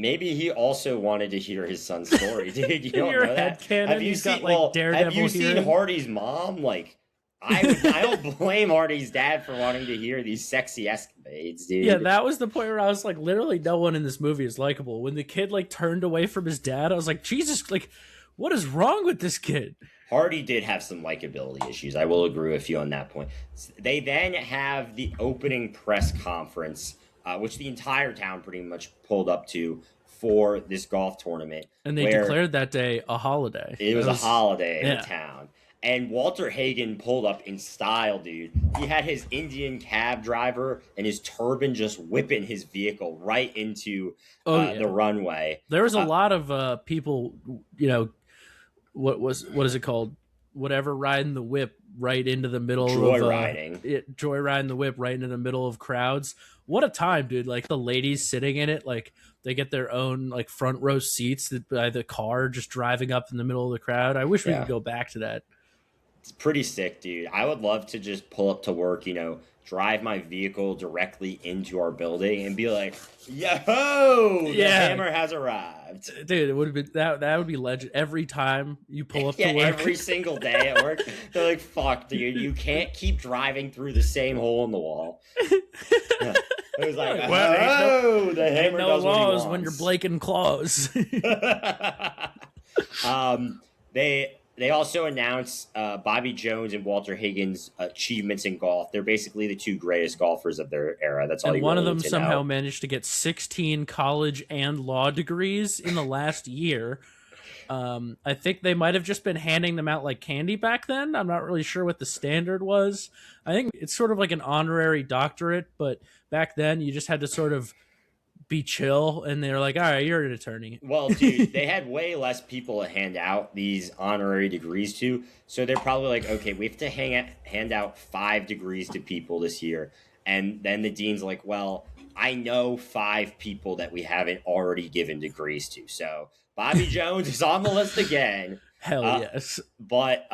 maybe he also wanted to hear his son's story, dude. You don't Your know that. headcanon, Have you he's seen? got, like, Daredevil have you seen hearing? Hardy's mom? Like, I don't blame Hardy's dad for wanting to hear these sexy escapades, dude. Yeah, that was the point where I was like, literally no one in this movie is likable. When the kid like turned away from his dad, I was like, Jesus, like, what is wrong with this kid? Hardy did have some likability issues. I will agree with you on that point. They then have the opening press conference, which the entire town pretty much pulled up to for this golf tournament. And they where declared that day a holiday. it was a holiday in yeah. the town. And Walter Hagen pulled up in style, dude. He had his Indian cab driver and his turban just whipping his vehicle right into Oh yeah, the runway. there was a lot of people, you know, what is it called? Whatever, riding the whip right into the middle Joyriding. of joyriding the whip right into the middle of crowds. What a time, dude! Like the ladies sitting in it, like they get their own like front row seats by the car, just driving up in the middle of the crowd. I wish we could Yeah. go back to that. It's pretty sick, dude. I would love to just pull up to work, drive my vehicle directly into our building and be like, yo, the Yeah. hammer has arrived. Dude, it would have been that would be legend. Every time you pull up Yeah, to work, every single day at work, they're like, fuck, dude, you can't keep driving through the same hole in the wall. Yeah. It was like, well, the hammer no does what he laws wants. when you're Blake and Claws. They also announced Bobby Jones and Walter Higgins' achievements in golf. They're basically the two greatest golfers of their era. That's all. And you one really of them need to somehow know. managed to get 16 college and law degrees in the last year. I think they might have just been handing them out like candy back then. I'm not really sure what the standard was. I think it's sort of like an honorary doctorate, but back then you just had to sort of be chill, and they were like, all right, you're an attorney. Well, dude, they had way less people to hand out these honorary degrees to, so they're probably like, okay, we have to hand out 5 degrees to people this year, and then the dean's like, well, I know 5 people that we haven't already given degrees to, so Bobby Jones is on the list again. Hell yes. But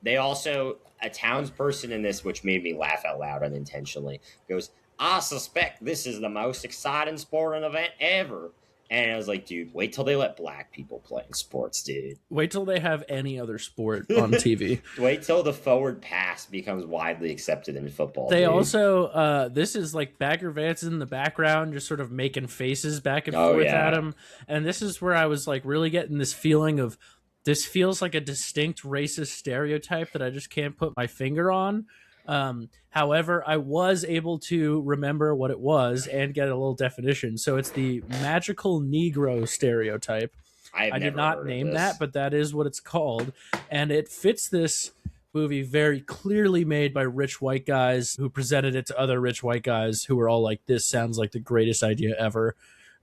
they also, a townsperson in this, which made me laugh out loud unintentionally, goes, I suspect this is the most exciting sporting event ever. And I was like, dude, wait till they let black people play in sports, dude. Wait till they have any other sport on TV. Wait till the forward pass becomes widely accepted in football. They dude. also, this is like Bagger Vance in the background, just sort of making faces back and forth at him. And this is where I was like really getting this feeling of, this feels like a distinct racist stereotype that I just can't put my finger on. However, I was able to remember what it was and get a little definition. So it's the magical Negro stereotype. I did not name that, but that is what it's called. And it fits this movie very clearly, made by rich white guys who presented it to other rich white guys who were all like, this sounds like the greatest idea ever.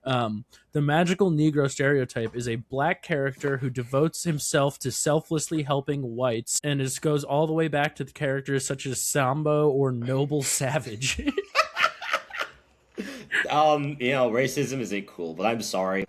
The magical Negro stereotype is a black character who devotes himself to selflessly helping whites, and it goes all the way back to the characters such as Sambo or Noble Savage. Racism isn't cool, but I'm sorry.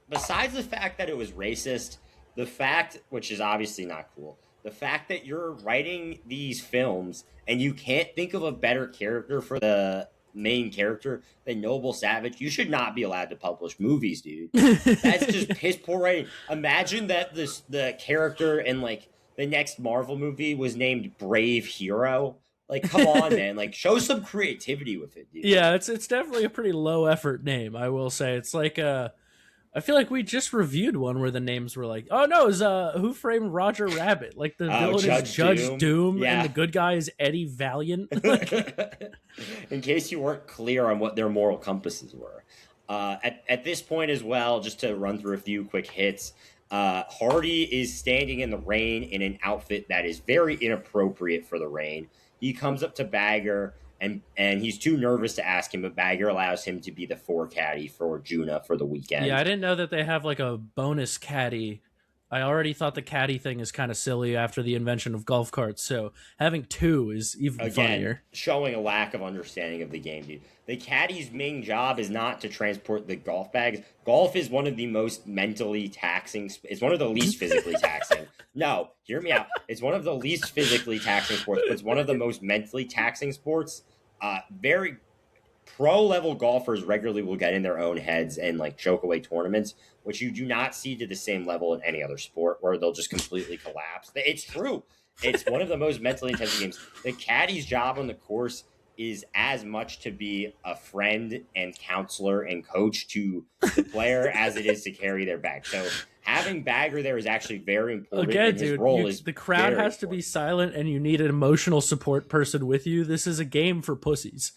Besides the fact that it was racist, the fact, which is obviously not cool, the fact that you're writing these films and you can't think of a better character for the main character than Noble Savage, you should not be allowed to publish movies, dude. That's just piss poor writing. Imagine that the character in like the next Marvel movie was named Brave Hero. Like, come on, man. Like, show some creativity with it, dude. Yeah, it's definitely a pretty low effort name, I will say. It's like I feel like we just reviewed one where the names were like, oh no, it's Who Framed Roger Rabbit? Like the villain is Judge Doom yeah. and the good guy is Eddie Valiant. In case you weren't clear on what their moral compasses were. At this point as well, just to run through a few quick hits, Hardy is standing in the rain in an outfit that is very inappropriate for the rain. He comes up to Bagger, and he's too nervous to ask him, but Bagger allows him to be the 4 caddy for Juna for the weekend. Yeah, I didn't know that they have like a bonus caddy. I already thought the caddy thing is kind of silly after the invention of golf carts, so having 2 is even funnier. Showing a lack of understanding of the game, dude. The caddy's main job is not to transport the golf bags. Golf is one of the most mentally taxing. It's one of the least physically taxing. No, hear me out. It's one of the least physically taxing sports, but it's one of the most mentally taxing sports. Very pro level golfers regularly will get in their own heads and like choke away tournaments, which you do not see to the same level in any other sport where they'll just completely collapse. It's true. It's one of the most mentally intensive games. The caddy's job on the course is as much to be a friend and counselor and coach to the player as it is to carry their bag. So having Bagger there is actually very important. Again, and his dude, role is the crowd has to be silent and you need an emotional support person with you. This is a game for pussies.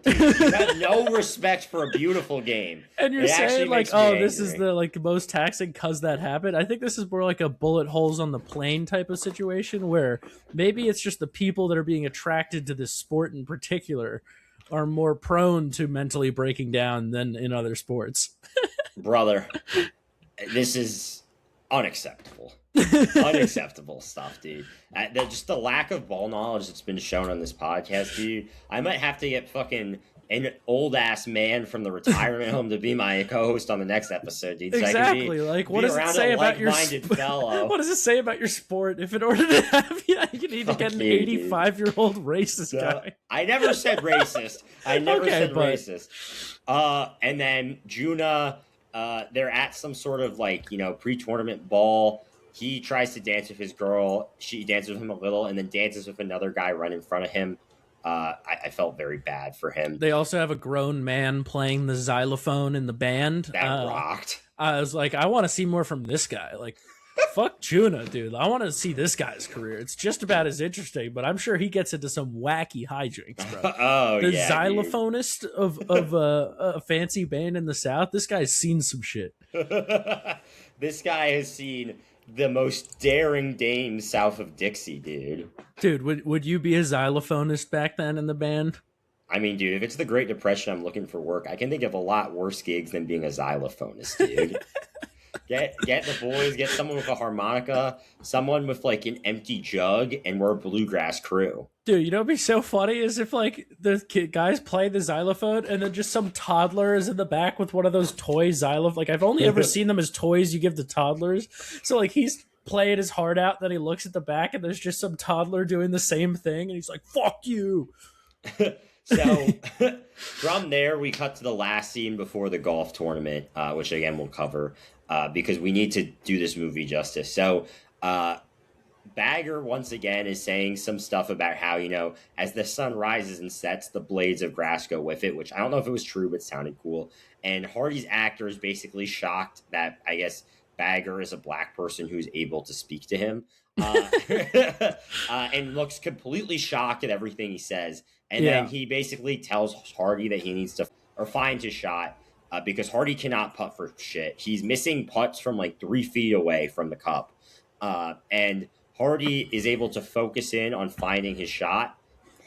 You have no respect for a beautiful game. And you're It saying actually like, makes me oh, this is angry. the like most taxing cause that happened. I think this is more like a bullet holes on the plane type of situation where maybe it's just the people that are being attracted to this sport in particular are more prone to mentally breaking down than in other sports. Brother, this is unacceptable. Unacceptable stuff, dude. Just the lack of ball knowledge that's been shown on this podcast, dude. I might have to get fucking an old ass man from the retirement home to be my co-host on the next episode, dude. So Exactly. I can Like, what be does it around say a about your like-minded fellow. what does it say about your sport? If in order to have you need to Fuck get an you, dude. 85-year-old racist guy. I never said racist. I never Okay, said but- racist. And then Juna, they're at some sort of like, pre-tournament ball. He tries to dance with his girl. She dances with him a little and then dances with another guy right in front of him. I felt very bad for him. They also have a grown man playing the xylophone in the band. That rocked. I was like, I want to see more from this guy. Like, fuck Juna, dude. I want to see this guy's career. It's just about as interesting, but I'm sure he gets into some wacky hijinks, bro. Oh, The yeah, xylophonist of a fancy band in the South, this guy's seen some shit. This guy has seen the most daring dames south of Dixie, dude. Dude, would you be a xylophonist back then in the band? I mean, dude, if it's the Great Depression, I'm looking for work. I can think of a lot worse gigs than being a xylophonist, dude. Get the boys, get someone with a harmonica, someone with like an empty jug, and we're a bluegrass crew. Dude, you know what'd be so funny is if like the guys play the xylophone and then just some toddler is in the back with one of those toy xylophones. Like I've only ever seen them as toys you give to toddlers. So like he's playing his heart out, then he looks at the back and there's just some toddler doing the same thing and he's like, "Fuck you." So from there, we cut to the last scene before the golf tournament, which again we'll cover because we need to do this movie justice. So Bagger once again is saying some stuff about how, as the sun rises and sets, the blades of grass go with it, which I don't know if it was true, but sounded cool. And Hardy's actor is basically shocked that, I guess, Bagger is a black person who's able to speak to him and looks completely shocked at everything he says. And then he basically tells Hardy that he needs to find his shot because Hardy cannot putt for shit. He's missing putts from like 3 feet away from the cup. And Hardy is able to focus in on finding his shot,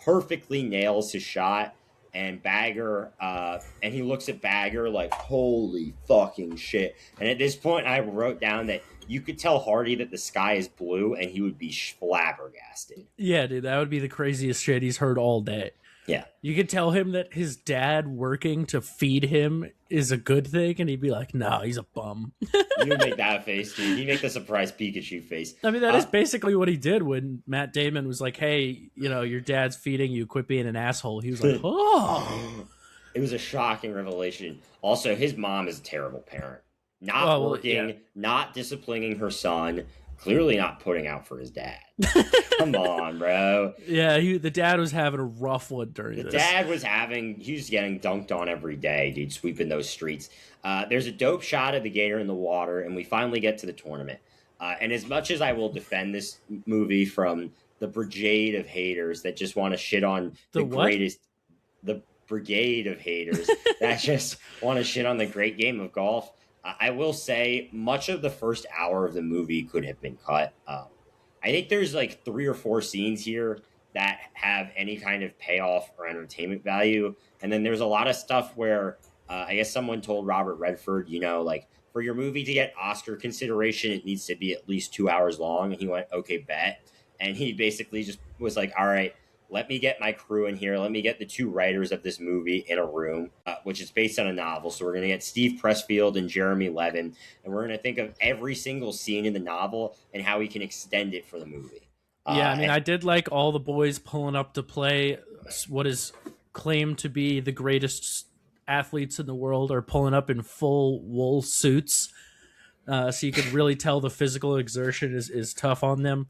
perfectly nails his shot, and Bagger, and he looks at Bagger like, holy fucking shit. And at this point, I wrote down that you could tell Hardy that the sky is blue, and he would be flabbergasted. Yeah, dude, that would be the craziest shit he's heard all day. Yeah. You could tell him that his dad working to feed him is a good thing, and he'd be like, "No, he's a bum." You would make that face, dude. He'd make the surprised Pikachu face. I mean, that is basically what he did when Matt Damon was like, "Hey, your dad's feeding you. Quit being an asshole." He was like, "Oh." It was a shocking revelation. Also, his mom is a terrible parent. Not working, not disciplining her son, clearly not putting out for his dad. Come on, bro. Yeah, the dad was having a rough one during this. The dad was he was getting dunked on every day, dude, sweeping those streets. There's a dope shot of the gator in the water, and we finally get to the tournament. And as much as I will defend this movie from the brigade of haters that just want to shit on the brigade of haters that just want to shit on the great game of golf, I will say much of the first hour of the movie could have been cut. I think there's like 3 or 4 scenes here that have any kind of payoff or entertainment value. And then there's a lot of stuff where I guess someone told Robert Redford, like for your movie to get Oscar consideration, it needs to be at least 2 hours long. And he went, okay, bet. And he basically just was like, all right, let me get my crew in here. Let me get the 2 writers of this movie in a room, which is based on a novel. So we're going to get Steve Pressfield and Jeremy Levin, and we're going to think of every single scene in the novel and how we can extend it for the movie. Yeah, I mean, I did like all the boys pulling up to play what is claimed to be the greatest athletes in the world are pulling up in full wool suits. So you could really tell the physical exertion is tough on them.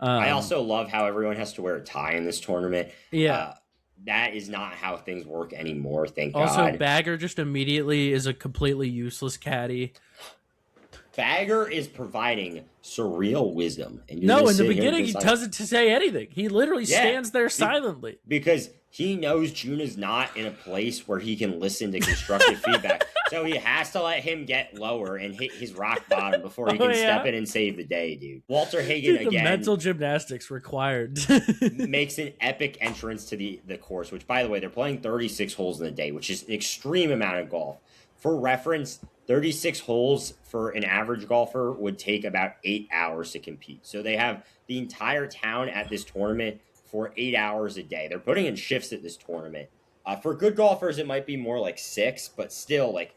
I also love how everyone has to wear a tie in this tournament. Yeah. That is not how things work anymore, thank also, God. Bagger just immediately is a completely useless caddy. Bagger is providing surreal wisdom, and you're No, just in the sitting here beginning, he deciding, doesn't say anything. He literally yeah, stands there silently. because he knows Juna's not in a place where he can listen to constructive feedback. So he has to let him get lower and hit his rock bottom before he can step in and save the day, dude. Walter Hagen, Dude, the again, mental gymnastics required. makes an epic entrance to the course, which, by the way, they're playing 36 holes in a day, which is an extreme amount of golf. For reference, 36 holes for an average golfer would take about 8 hours to compete. So they have the entire town at this tournament for 8 hours a day. They're putting in shifts at this tournament. For good golfers, it might be more like 6, but still, like,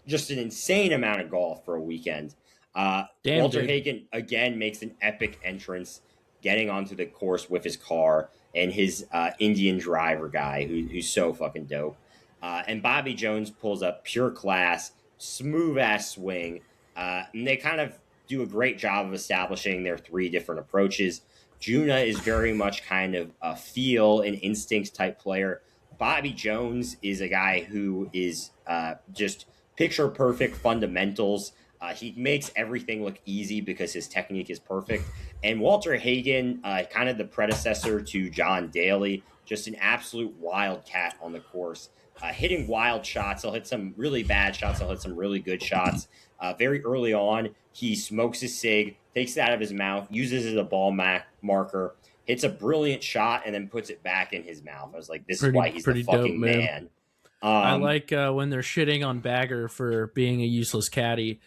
just an insane amount of golf for a weekend. Walter Hagen, again, makes an epic entrance, getting onto the course with his car and his Indian driver guy, who's so fucking dope. And Bobby Jones pulls up pure class, smooth ass swing. And they kind of do a great job of establishing their 3 different approaches. Juna is very much kind of a feel and instinct type player. Bobby Jones is a guy who is just picture perfect fundamentals. He makes everything look easy because his technique is perfect. And Walter Hagen, kind of the predecessor to John Daly, just an absolute wildcat on the course. Hitting wild shots. He'll hit some really bad shots. He'll hit some really good shots. Very early on, he smokes his cig, takes it out of his mouth, uses it as a ball marker, hits a brilliant shot, and then puts it back in his mouth. I was like, this is why he's the fucking dope, man. I like when they're shitting on Bagger for being a useless caddy,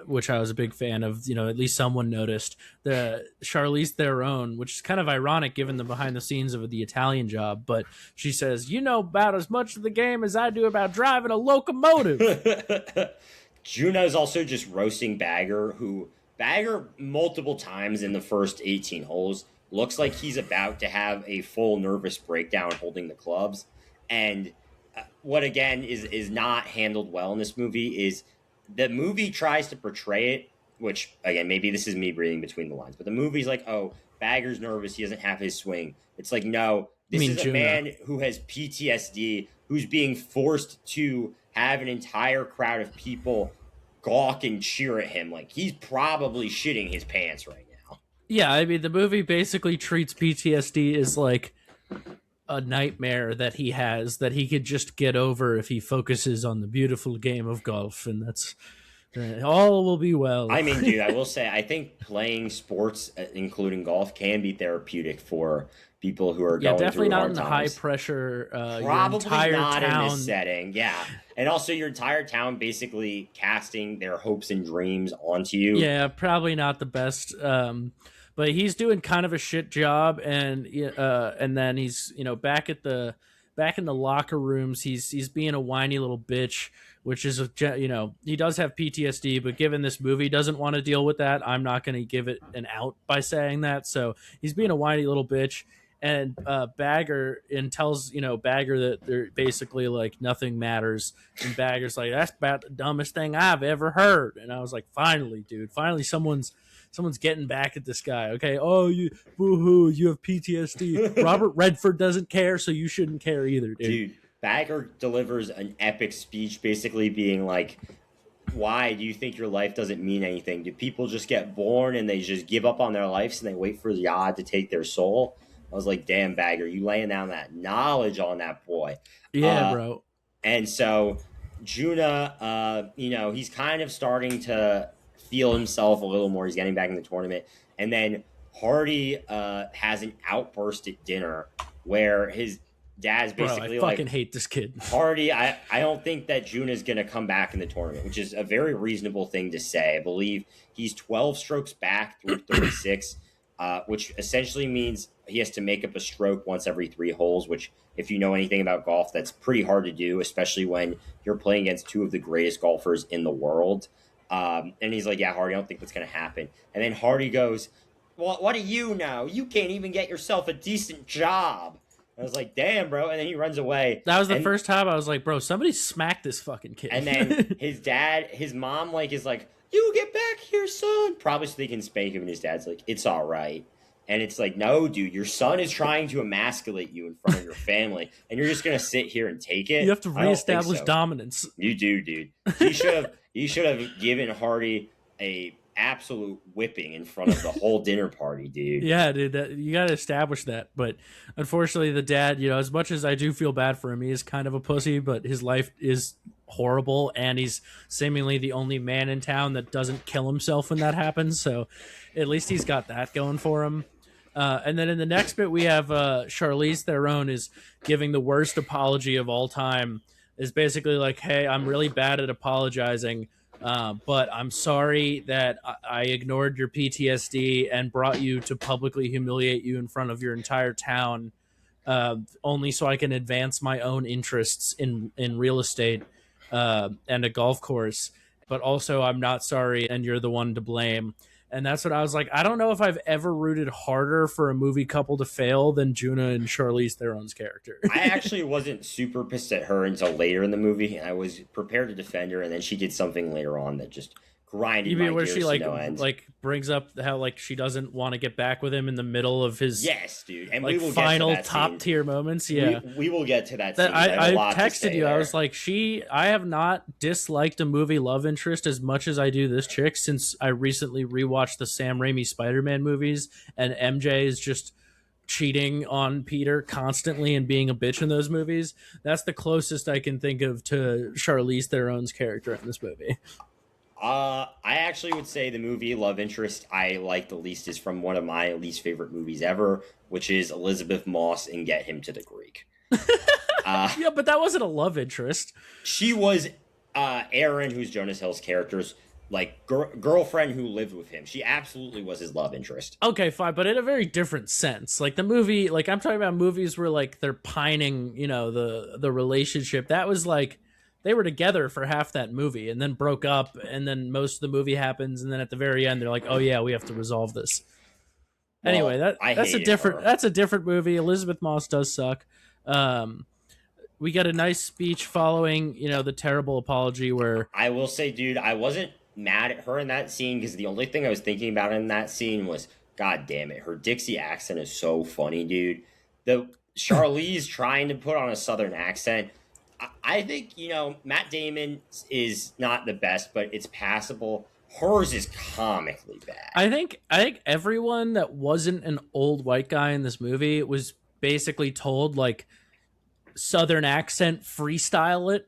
which I was a big fan of. You know, at least someone noticed. The Charlize Theron, which is kind of ironic given the behind the scenes of the Italian job, but she says, "You know about as much of the game as I do about driving a locomotive." Juna is also just roasting Bagger, who Bagger multiple times in the first 18 holes looks like he's about to have a full nervous breakdown holding the clubs. And what, again, is not handled well in this movie is the movie tries to portray it, which, again, maybe this is me reading between the lines, but the movie's like, oh, Bagger's nervous, he doesn't have his swing. It's like, no, this is a man who has PTSD, who's being forced to have an entire crowd of people gawk and cheer at him. Like, he's probably shitting his pants right now. Yeah, I mean, the movie basically treats PTSD as like a nightmare that he has that he could just get over if he focuses on the beautiful game of golf, and that's all will be well. I mean, dude, I will say, I think playing sports, including golf, can be therapeutic for people who are going definitely through not hard in the times. high pressure. Probably not town. in this setting, yeah. And also, your entire town basically casting their hopes and dreams onto you. Yeah, probably not the best. But he's doing kind of a shit job, and then he's back in the locker rooms. He's being a whiny little bitch, which is he does have PTSD, but given this movie, he doesn't want to deal with that. I'm not going to give it an out by saying that. So he's being a whiny little bitch, and Bagger tells Bagger that they're basically like nothing matters, and Bagger's like, that's about the dumbest thing I've ever heard. And I was like, finally, dude, finally someone's getting back at this guy. Okay, oh, you boo-hoo, you have PTSD. Robert Redford doesn't care, so you shouldn't care either, dude. Bagger delivers an epic speech basically being like, why do you think your life doesn't mean anything? Do people just get born and they just give up on their lives and they wait for the odd to take their soul? I was like, damn, Bagger, you laying down that knowledge on that boy. Yeah, bro. And so Juna, he's kind of starting to feel himself a little more. He's getting back in the tournament. And then Hardy has an outburst at dinner where his dad's basically I fucking hate this kid. Hardy, I don't think that Juna's going to come back in the tournament, which is a very reasonable thing to say. I believe he's 12 strokes back through 36, which essentially means he has to make up a stroke once every 3 holes, which, if you know anything about golf, that's pretty hard to do, especially when you're playing against 2 of the greatest golfers in the world. And he's like, yeah, Hardy, I don't think that's going to happen. And then Hardy goes, well, what do you know? You can't even get yourself a decent job. I was like, damn, bro. And then he runs away. That was the first time I was like, bro, somebody smacked this fucking kid. And then his mom, is like, you get back here, son. Probably so they can spank him. And his dad's like, it's all right. And it's like, no, dude, your son is trying to emasculate you in front of your family. And you're just going to sit here and take it? You have to reestablish dominance. You do, dude. He should He should have given Hardy a absolute whipping in front of the whole dinner party, dude. Yeah, dude, you got to establish that. But unfortunately, the dad, as much as I do feel bad for him, he is kind of a pussy, but his life is horrible, and he's seemingly the only man in town that doesn't kill himself when that happens. So at least he's got that going for him. And then in the next bit, we have Charlize Theron is giving the worst apology of all time. Is basically like, hey, I'm really bad at apologizing. But I'm sorry that I ignored your PTSD and brought you to publicly humiliate you in front of your entire town, only so I can advance my own interests in real estate and a golf course. But also, I'm not sorry, and you're the one to blame. And that's what I was like. I don't know if I've ever rooted harder for a movie couple to fail than Juna and Charlize Theron's character. I actually wasn't super pissed at her until later in the movie, and I was prepared to defend her, and then she did something later on that just grinded You mean my where gears she to no end. brings up how she doesn't want to get back with him in the middle of his Yes, dude, and like we will final get to that top scene. tier moments? Yeah, we will get to that scene. I have a lot to texted say you. there. I was like, I have not disliked a movie love interest as much as I do this chick since I recently rewatched the Sam Raimi Spider-Man movies, and MJ is just cheating on Peter constantly and being a bitch in those movies. That's the closest I can think of to Charlize Theron's character in this movie. I actually would say the movie Love Interest I like the least is from one of my least favorite movies ever, which is Elizabeth Moss and Get Him to the Greek. Yeah, but that wasn't a love interest. She was Erin, who's Jonas Hill's character's girlfriend who lived with him. She absolutely was his love interest. Okay, fine, but in a very different sense. Like the movie, I'm talking about movies where they're pining, the relationship. That was they were together for half that movie and then broke up, and then most of the movie happens, and then at the very end they're like, "Oh yeah, we have to resolve this." Well, anyway, that's a different movie. Elizabeth Moss does suck. We got a nice speech following, the terrible apology where I will say, dude, I wasn't mad at her in that scene because the only thing I was thinking about in that scene was, God damn it, her Dixie accent is so funny, dude. The Charlize trying to put on a Southern accent. I think, Matt Damon is not the best, but it's passable. Hers is comically bad. I think everyone that wasn't an old white guy in this movie was basically told Southern accent freestyle it.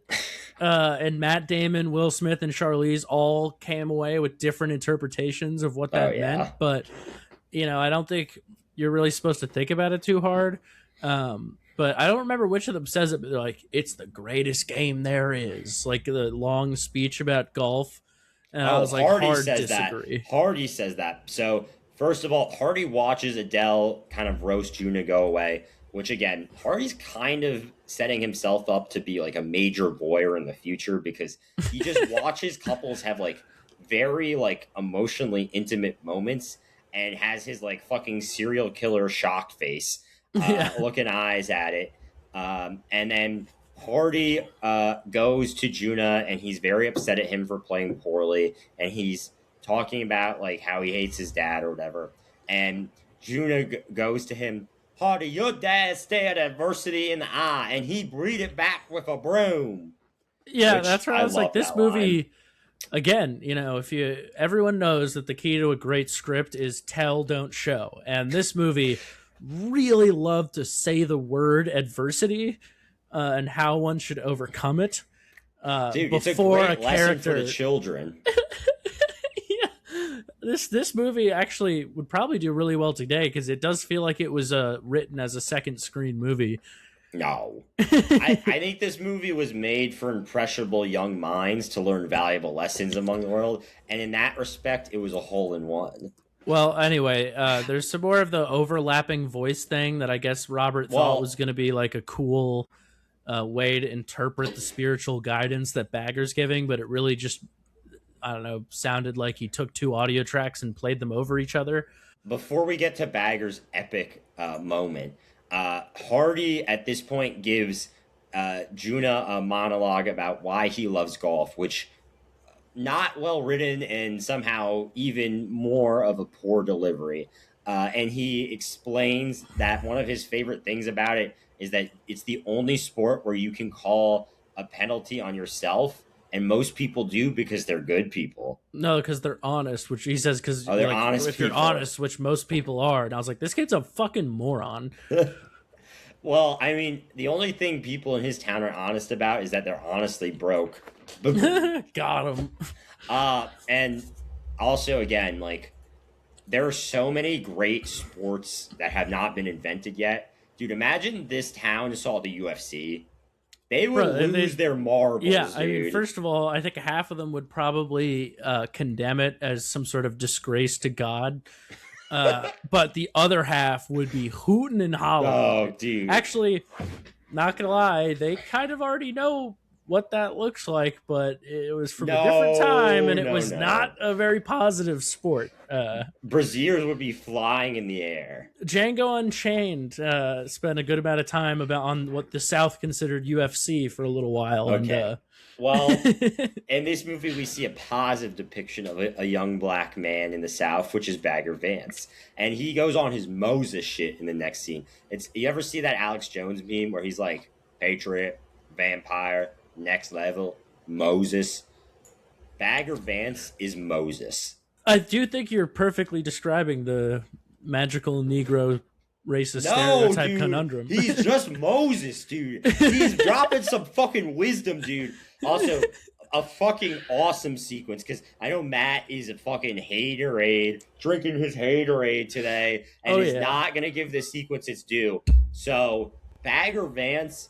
And Matt Damon, Will Smith, and Charlize all came away with different interpretations of what that meant. But, I don't think you're really supposed to think about it too hard. But I don't remember which of them says it, but they're like, it's the greatest game there is. The long speech about golf. And I was like, Hardy says that. Hardy says that. So, first of all, Hardy watches Adele kind of roast Juna go away, which, again, Hardy's kind of setting himself up to be a major voyeur in the future because he just watches couples have very emotionally intimate moments and has his fucking serial killer shocked face. Looking eyes at it. And then Hardy goes to Juna and he's very upset at him for playing poorly. And he's talking about how he hates his dad or whatever. And Juna goes to him, Hardy, your dad stared adversity in the eye and he breathed it back with a broom. Yeah, that's right. I was like, this movie, again, everyone knows that the key to a great script is tell, don't show. And this movie really loved to say the word adversity and how one should overcome it. Dude, before it's a great a character lesson for the children. Yeah, this movie actually would probably do really well today because it does feel like it was written as a second screen movie. No. I think this movie was made for impressionable young minds to learn valuable lessons among the world, and in that respect, it was a hole-in-one. Well, anyway, there's some more of the overlapping voice thing that I guess Robert thought was going to be a cool way to interpret the spiritual guidance that Bagger's giving, but it really just, I don't know, sounded like he took two audio tracks and played them over each other. Before we get to Bagger's epic moment, Hardy at this point gives Juna a monologue about why he loves golf, which not well written and somehow even more of a poor delivery. And he explains that one of his favorite things about it is that it's the only sport where you can call a penalty on yourself and most people do because they're good people. No, because they're honest, which he says, because Oh, they're like honest if you're people. honest, which most people are. And I was like, this kid's a fucking moron. Well, I mean, the only thing people in his town are honest about is that they're honestly broke. Boom. Got him. And also, again, like, there are so many great sports that have not been invented yet. Dude, imagine this town saw the UFC. They would Bro, lose their marbles, yeah, I dude. mean, first of all, I think half of them would probably condemn it as some sort of disgrace to God. But the other half would be hooting and hollering. Oh, dude. Actually, not gonna lie, they kind of already know what that looks like, but it was from a different time, and it was not a very positive sport. Braziers would be flying in the air. Django Unchained spent a good amount of time on what the South considered UFC for a little while. Okay. And, well, in this movie, we see a positive depiction of a young black man in the South, which is Bagger Vance, and he goes on his Moses shit in the next scene. You ever see that Alex Jones meme where he's like, Patriot, vampire, next level, Moses? Bagger Vance is Moses. I do think you're perfectly describing the magical Negro racist stereotype dude, conundrum. He's just Moses, dude. He's dropping some fucking wisdom, dude. Also, a fucking awesome sequence, because I know Matt is a fucking haterade, drinking his haterade today, and is not going to give this sequence its due. So, Bagger Vance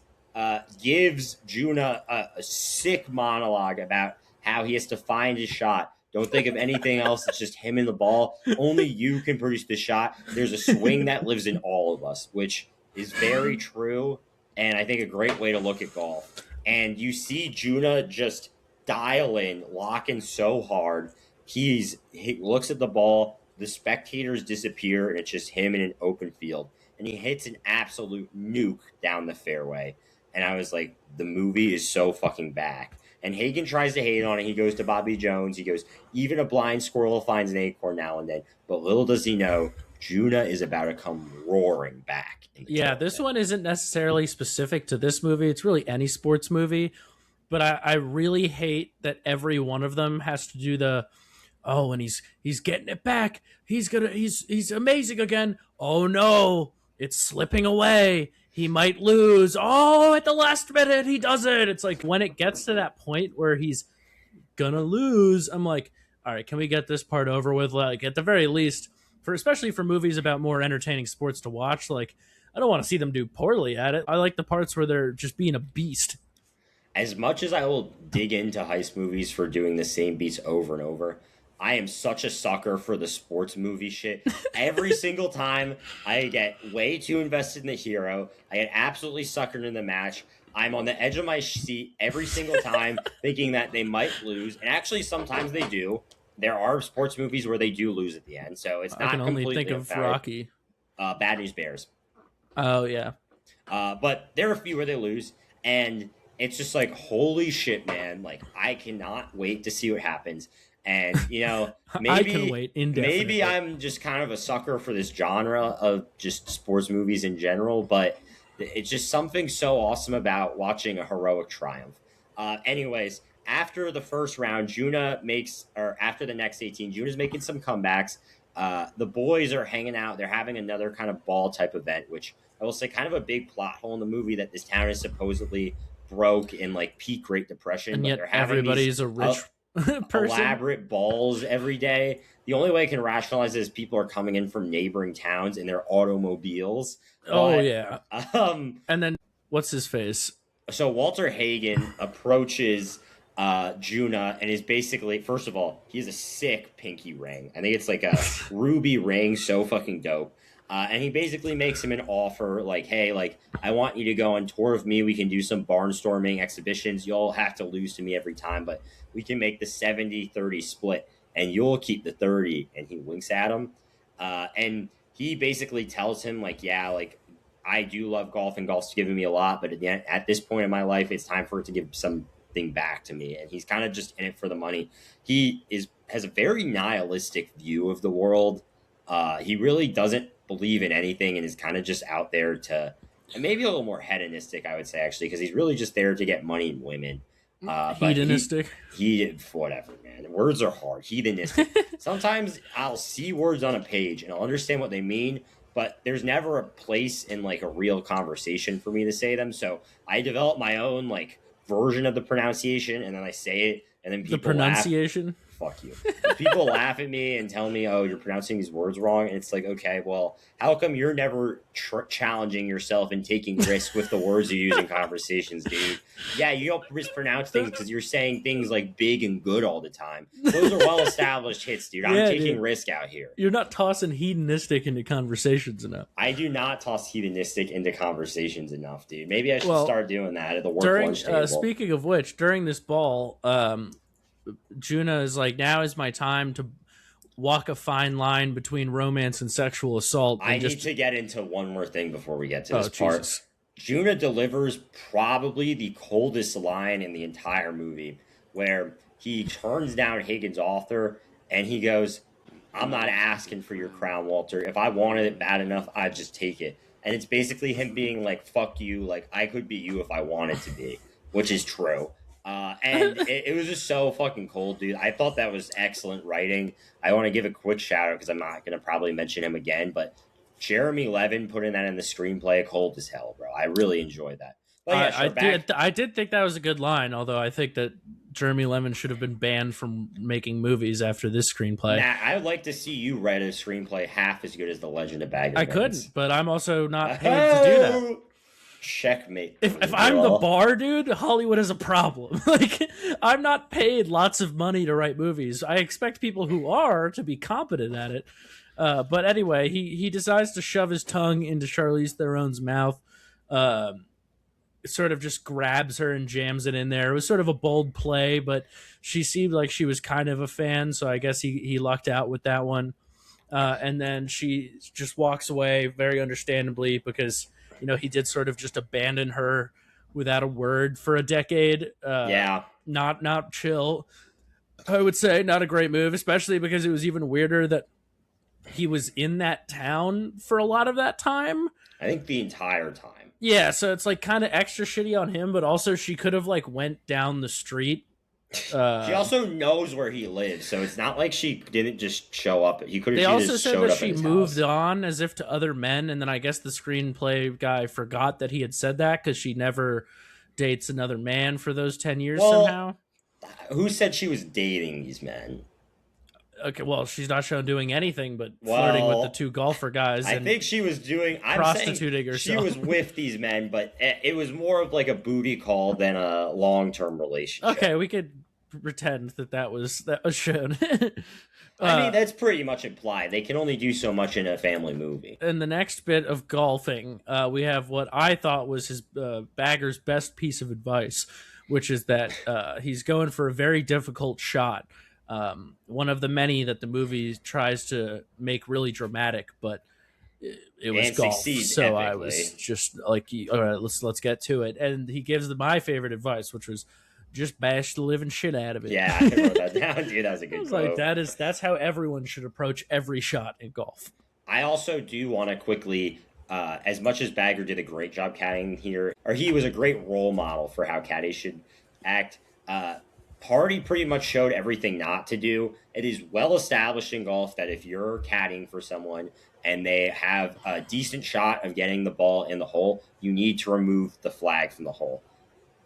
gives Juna a sick monologue about how he has to find his shot. Don't think of anything else. It's just him and the ball. Only you can produce the shot. There's a swing that lives in all of us, which is very true, and I think a great way to look at golf. And you see Juna just dial in, lock in so hard. He looks at the ball, the spectators disappear, and it's just him in an open field. And he hits an absolute nuke down the fairway. And I was like, the movie is so fucking back. And Hagen tries to hate on it. He goes to Bobby Jones. He goes, even a blind squirrel finds an acorn now and then. But little does he know, Juna is about to come roaring back. Yeah, this one isn't necessarily specific to this movie. It's really any sports movie. But I really hate that every one of them has to do and he's getting it back. He's amazing again. Oh no, it's slipping away. He might lose. Oh, at the last minute, he does it. It's like when it gets to that point where he's gonna lose, I'm like, all right, can we get this part over with? Like, at the very least, especially for movies about more entertaining sports to watch, like, I don't want to see them do poorly at it. I like the parts where they're just being a beast. As much as I will dig into heist movies for doing the same beats over and over, I am such a sucker for the sports movie shit. Every single time I get way too invested in the hero, I get absolutely suckered in the match. I'm on the edge of my seat every single time thinking that they might lose. And actually, sometimes they do. There are sports movies where they do lose at the end. So it's not completely I can only think of Rocky. Bad News Bears. Oh, yeah. But there are a few where they lose. And it's just like, holy shit, man. Like, I cannot wait to see what happens. And, maybe I can wait indefinitely. Maybe I'm just kind of a sucker for this genre of just sports movies in general, but it's just something so awesome about watching a heroic triumph. Anyways, after the first round, after the next 18, Juna's making some comebacks. The boys are hanging out. They're having another kind of ball type event, which I will say kind of a big plot hole in the movie, that this town is supposedly broke in like peak Great Depression. And but yet they're having everybody's a rich person. Elaborate balls every day. The only way I can rationalize it is people are coming in from neighboring towns in their automobiles. Yeah. And then what's his face? So Walter Hagen approaches Juna and is basically, first of all, he has a sick pinky ring. I think it's like a ruby ring, so fucking dope. And he basically makes him an offer like, hey, like, I want you to go on tour with me. We can do some barnstorming exhibitions. You'll have to lose to me every time, but we can make the 70-30 split, and you'll keep the 30. And he winks at him. And he basically tells him, like, yeah, like, I do love golf, and golf's given me a lot, but at this point in my life, it's time for it to give something back to me. And he's kind of just in it for the money. He has a very nihilistic view of the world. He really doesn't believe in anything and is kind of just out there and maybe a little more hedonistic, I would say, actually, because he's really just there to get money and women. But Hedonistic. he whatever, man. Words are hard. Hedonistic. Sometimes I'll see words on a page and I'll understand what they mean, but there's never a place in like a real conversation for me to say them. So I develop my own like version of the pronunciation, and then I say it, and then people The pronunciation. laugh. Fuck you. People laugh at me and tell me, "Oh, you're pronouncing these words wrong," and it's like, okay, well, how come you're never challenging yourself and taking risks with the words you use in conversations, dude? Yeah, you don't mispronounce things because you're saying things like big and good all the time. Those are well-established hits, dude. I'm taking risk out here. You're not tossing hedonistic into conversations enough. I do not toss hedonistic into conversations enough, dude. Maybe I should start doing that at the work lunch table. Speaking of which, during this ball, Juna is like, now is my time to walk a fine line between romance and sexual assault. And I need to get into one more thing before we get to this part. Jesus. Juna delivers probably the coldest line in the entire movie, where he turns down Hagen's offer and he goes, "I'm not asking for your crown, Walter. If I wanted it bad enough, I'd just take it." And it's basically him being like, "Fuck you. Like, I could be you if I wanted to be," which is true. And it was just so fucking cold, dude. I thought that was excellent writing. I want to give a quick shout out because I'm not going to probably mention him again, but Jeremy Levin putting that in the screenplay, cold as hell, bro. I really enjoyed that. But yeah, I did think that was a good line, although I think that Jeremy Levin should have been banned from making movies after this screenplay. Nah, I would like to see you write a screenplay half as good as The Legend of Bagger Vance. I couldn't, but I'm also not paid to do that. Checkmate. If I'm the bar dude, Hollywood has a problem. Like, I'm not paid lots of money to write movies. I expect people who are to be competent at it. But anyway, he decides to shove his tongue into Charlize Theron's mouth. Sort of just grabs her and jams it in there. It was sort of a bold play, but she seemed like she was kind of a fan, so I guess he lucked out with that one. And then she just walks away very understandably because, you know, he did sort of just abandon her without a word for a decade. Not chill, I would say. Not a great move, especially because it was even weirder that he was in that town for a lot of that time. I think the entire time. Yeah, so it's like kind of extra shitty on him, but also she could have like went down the street. She also knows where he lives, so it's not like she didn't just show up. He could have. They also said that she moved on as if to other men, and then I guess the screenplay guy forgot that he had said that because she never dates another man for those 10 years somehow. Who said she was dating these men? Okay, well, she's not shown doing anything but flirting with the two golfer guys. I think she was doing prostituting herself. She was with these men, but it was more of like a booty call than a long-term relationship. Okay, we could pretend that was shown. I mean, that's pretty much implied. They can only do so much in a family movie. In the next bit of golfing, we have what I thought was his Bagger's best piece of advice, which is that he's going for a very difficult shot. One of the many that the movie tries to make really dramatic, but it was golf. So epically. I was just like, all right, let's get to it. And he gives my favorite advice, which was just bash the living shit out of it. Yeah, I wrote that down, dude. That was a good quote. Like, that's how everyone should approach every shot in golf. I also do want to quickly, as much as Bagger did a great job caddying here, or he was a great role model for how caddies should act. Party pretty much showed everything not to do. It is well established in golf that if you're caddying for someone and they have a decent shot of getting the ball in the hole, you need to remove the flag from the hole.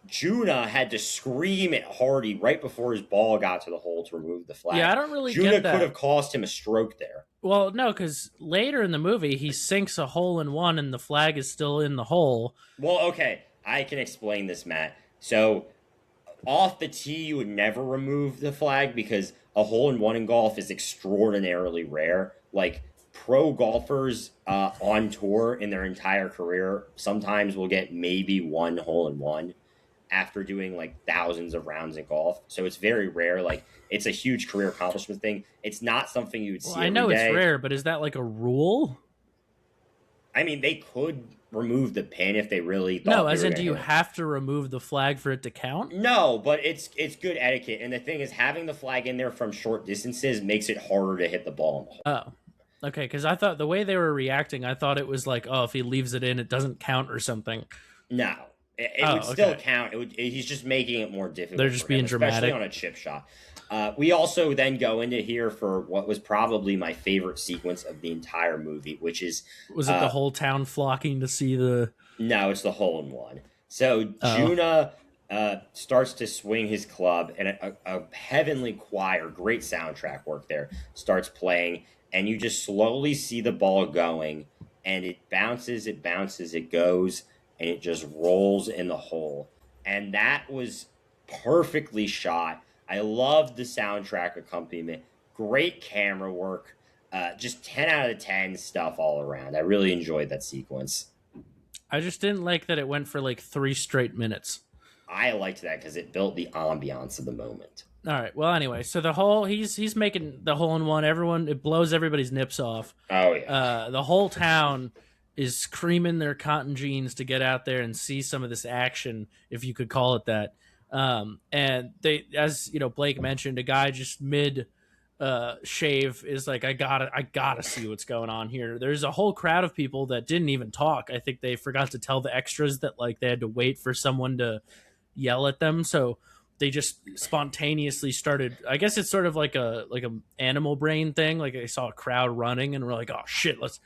Juna had to scream at Hardy right before his ball got to the hole to remove the flag. Yeah, I don't really get that. Juna could have cost him a stroke there. Well, no, because later in the movie, he sinks a hole in one and the flag is still in the hole. Well, okay, I can explain this, Matt. So off the tee, you would never remove the flag because a hole-in-one in golf is extraordinarily rare. Like, pro golfers on tour in their entire career sometimes will get maybe one hole-in-one after doing, like, thousands of rounds in golf. So it's very rare. Like, it's a huge career accomplishment thing. It's not something you would see every day. I know it's rare, but is that, like, a rule? I mean, they could remove the pin if they really thought. No, as in, do you have to remove the flag for it to count? No, but it's good etiquette. And the thing is, having the flag in there from short distances makes it harder to hit the ball in the hole. Oh, okay. Because I thought the way they were reacting, I thought it was like, oh, if he leaves it in, it doesn't count or something. No, It would still count. He's just making it more difficult. They're just being dramatic, especially on a chip shot. We also then go into here for what was probably my favorite sequence of the entire movie, which is was it the whole town flocking to see the? No, it's the hole-in-one. So Juna starts to swing his club, and a heavenly choir, great soundtrack work there, starts playing, and you just slowly see the ball going, and it bounces, it goes, and it just rolls in the hole. And that was perfectly shot. I loved the soundtrack accompaniment. Great camera work. Just 10 out of 10 stuff all around. I really enjoyed that sequence. I just didn't like that it went for like 3 straight minutes. I liked that because it built the ambiance of the moment. All right. Well, anyway, so the whole he's making the hole-in-one. It blows everybody's nips off. Oh yeah. The whole town is creaming their cotton jeans to get out there and see some of this action, if you could call it that. And they, as you know, Blake mentioned, a guy just mid shave is like, I gotta see what's going on here. There's a whole crowd of people that didn't even talk. I think they forgot to tell the extras that like they had to wait for someone to yell at them, so they just spontaneously started. I guess it's sort of like a animal brain thing. Like they saw a crowd running and we're like, oh shit, what's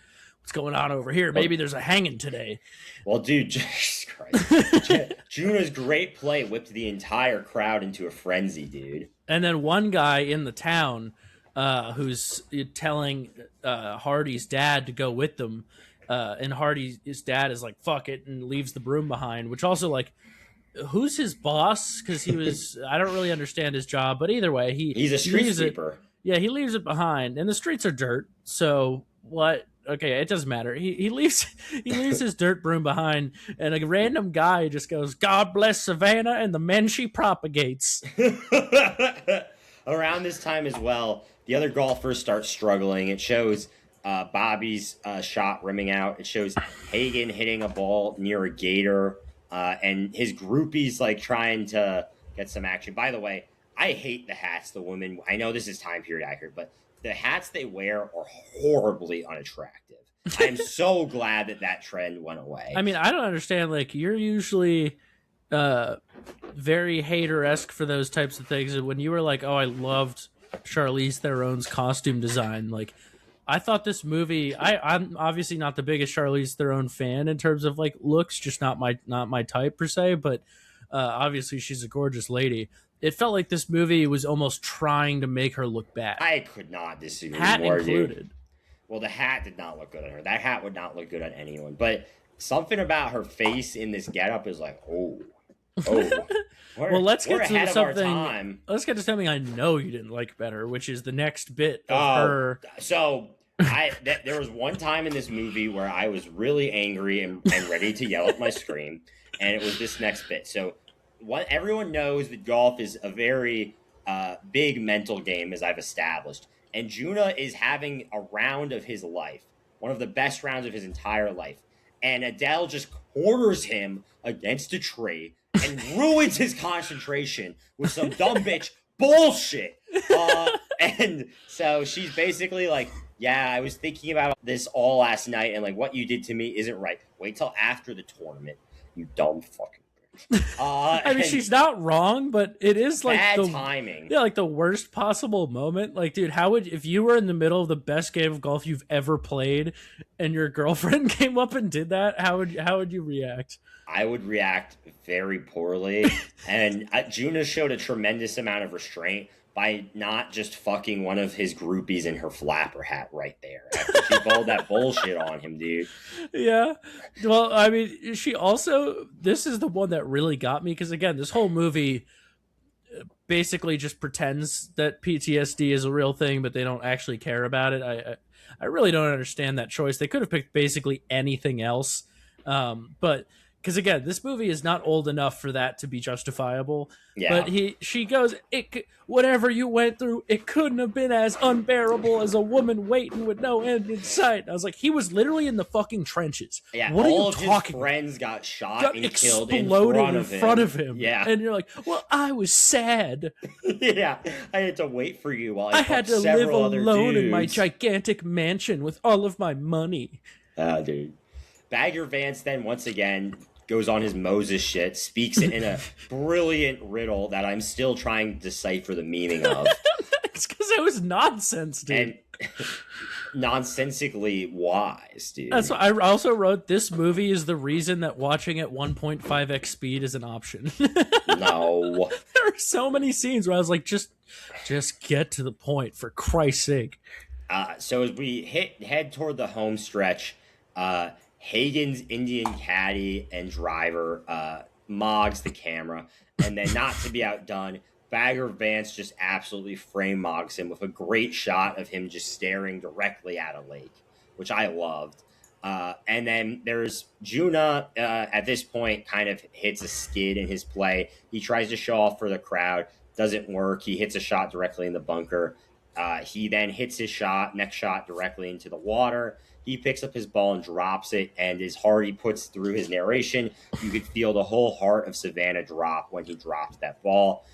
going on over here? Maybe there's a hanging today. Well, dude, Jesus Christ. Juna's great play whipped the entire crowd into a frenzy, dude. And then one guy in the town who's telling Hardy's dad to go with them, and Hardy's dad is like, fuck it, and leaves the broom behind, which also, like, who's his boss? Because he was, I don't really understand his job, but either way, he's a street sweeper. Yeah, he leaves it behind, and the streets are dirt, so what? Okay, it doesn't matter. He leaves his dirt broom behind, and a random guy just goes, God bless Savannah and the men she propagates. Around this time as well, the other golfers start struggling. It shows Bobby's shot rimming out. It shows Hagen hitting a ball near a gator, and his groupies like trying to get some action. By the way, I hate the hats the women. I know this is time period accurate, but the hats they wear are horribly unattractive. I'm so glad that trend went away. I mean, I don't understand. Like, you're usually very hater-esque for those types of things. And when you were like, oh, I loved Charlize Theron's costume design, like, I thought this movie, I'm obviously not the biggest Charlize Theron fan in terms of like looks, just not my type per se, but obviously she's a gorgeous lady. It felt like this movie was almost trying to make her look bad. I could not disagree hat more, included. Dude. Well, the hat did not look good on her. That hat would not look good on anyone. But something about her face in this getup is like, oh. Well, let's get to something. Let's get to something I know you didn't like better, which is the next bit of her. So there was one time in this movie where I was really angry and ready to yell at my screen, and it was this next bit. So everyone knows that golf is a very big mental game, as I've established. And Juna is having a round of his life, one of the best rounds of his entire life. And Adele just corners him against a tree and ruins his concentration with some dumb bitch bullshit. And so she's basically like, yeah, I was thinking about this all last night, and like what you did to me isn't right. Wait till after the tournament, you dumb fucking I mean, she's not wrong, but it is like bad timing. Yeah, like the worst possible moment. Like, dude, if you were in the middle of the best game of golf you've ever played, and your girlfriend came up and did that, how would you react? I would react very poorly, and Juna showed a tremendous amount of restraint by not just fucking one of his groupies in her flapper hat right there after she pulled that bullshit on him, dude. Yeah. Well, I mean, this is the one that really got me, because again, this whole movie basically just pretends that PTSD is a real thing, but they don't actually care about it. I really don't understand that choice. They could have picked basically anything else. But because again, this movie is not old enough for that to be justifiable. Yeah. But she goes, whatever you went through, it couldn't have been as unbearable as a woman waiting with no end in sight. I was like, he was literally in the fucking trenches. Yeah. What all are you talking? His friends got shot and killed in front of him. Yeah. And you're like, well, I was sad. Yeah. I had to wait for you while I had to live alone in my gigantic mansion with all of my money. Dude. Bagger Vance then once again goes on his Moses shit, speaks it in a brilliant riddle that I'm still trying to decipher the meaning of. It's because it was nonsense, dude. And nonsensically wise, dude. That's what I also wrote. This movie is the reason that watching at 1.5x speed is an option. No. There are so many scenes where I was like, just get to the point, for Christ's sake. So as we head toward the home stretch, Hagen's Indian caddy and driver mogs the camera, and then not to be outdone, Bagger Vance just absolutely frame mogs him with a great shot of him just staring directly at a lake, which I loved. And then there's Juna at this point kind of hits a skid in his play. He tries to show off for the crowd. Doesn't work. He hits a shot directly in the bunker. He then hits his next shot directly into the water. He picks up his ball and drops it, and as hard he puts through his narration, you could feel the whole heart of Savannah drop when he dropped that ball.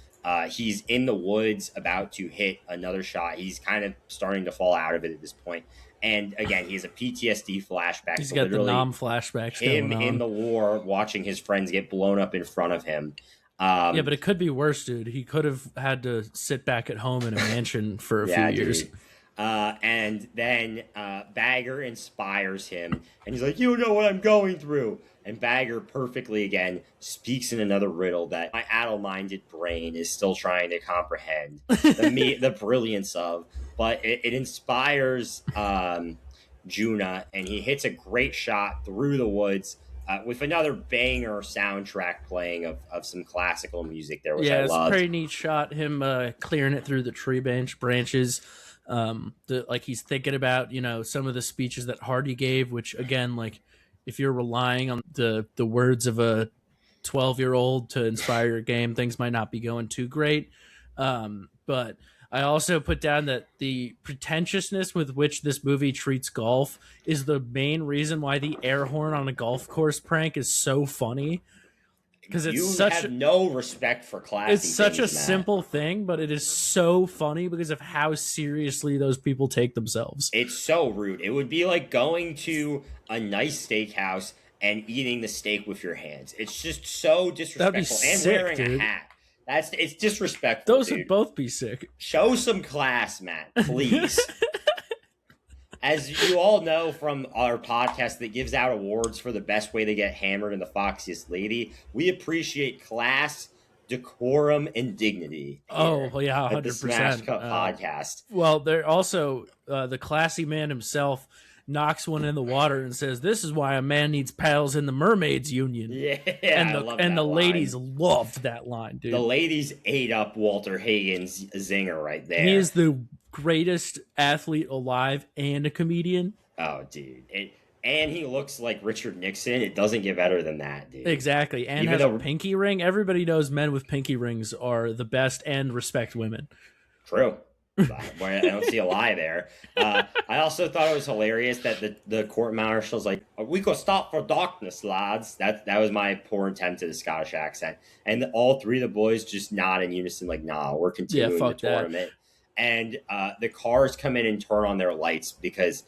He's in the woods about to hit another shot. He's kind of starting to fall out of it at this point. And again, he has a PTSD flashback. He's got the Nam flashbacks him going on. In the war, watching his friends get blown up in front of him. Yeah, but it could be worse, dude. He could have had to sit back at home in a mansion for a few years. And then Bagger inspires him, and he's like, "You know what I'm going through." And Bagger perfectly, again, speaks in another riddle that my addle-minded brain is still trying to comprehend the brilliance of. But it inspires Juna, and he hits a great shot through the woods with another banger soundtrack playing of some classical music there, which I loved. Yeah, it's a pretty neat shot, him clearing it through the tree branches. Like he's thinking about, some of the speeches that Hardy gave, which, again, like, if you're relying on the words of a 12-year-old to inspire your game, things might not be going too great. But I also put down that the pretentiousness with which this movie treats golf is the main reason why the air horn on a golf course prank is so funny. Because it's no respect for classy. It's such a simple thing, but it is so funny because of how seriously those people take themselves. It's so rude. It would be like going to a nice steakhouse and eating the steak with your hands. It's just so disrespectful. And sick, wearing dude. a hat. It's disrespectful. Those would both be sick. Show some class, Matt, please. As you all know from our podcast that gives out awards for the best way to get hammered in the foxiest lady, we appreciate class, decorum, and dignity. Oh, yeah, 100%. At the Smash Cut podcast. Well, they're also the classy man himself knocks one in the water and says, "This is why a man needs paddles in the Mermaids Union." Yeah, and the ladies loved that line, dude. The ladies ate up Walter Hagen's zinger right there. He is the greatest athlete alive and a comedian. Oh, dude. And he looks like Richard Nixon. It doesn't get better than that, dude. Exactly. And has a pinky ring. Everybody knows men with pinky rings are the best and respect women. True. I don't see a lie there. I also thought it was hilarious that the court martial's like, "We could stop for darkness, lads." That was my poor attempt at a Scottish accent. And all three of the boys just nod in unison like, "Nah, we're continuing the tournament." And the cars come in and turn on their lights because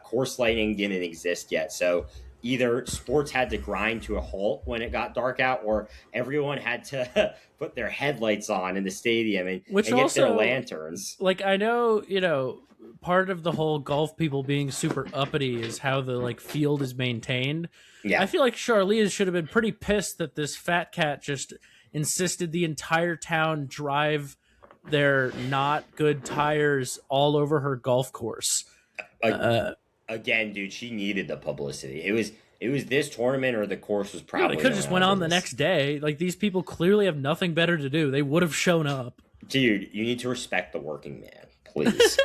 course lighting didn't exist yet. So either sports had to grind to a halt when it got dark out, or everyone had to put their headlights on in the stadium and get their lanterns. Like, I know, part of the whole golf people being super uppity is how the field is maintained. Yeah. I feel like Charlize should have been pretty pissed that this fat cat just insisted the entire town drive their not good tires all over her golf course. Again, dude, she needed the publicity. It was this tournament, or the course was probably. They could have just went on the next day. Like, these people clearly have nothing better to do. They would have shown up. Dude, you need to respect the working man, please.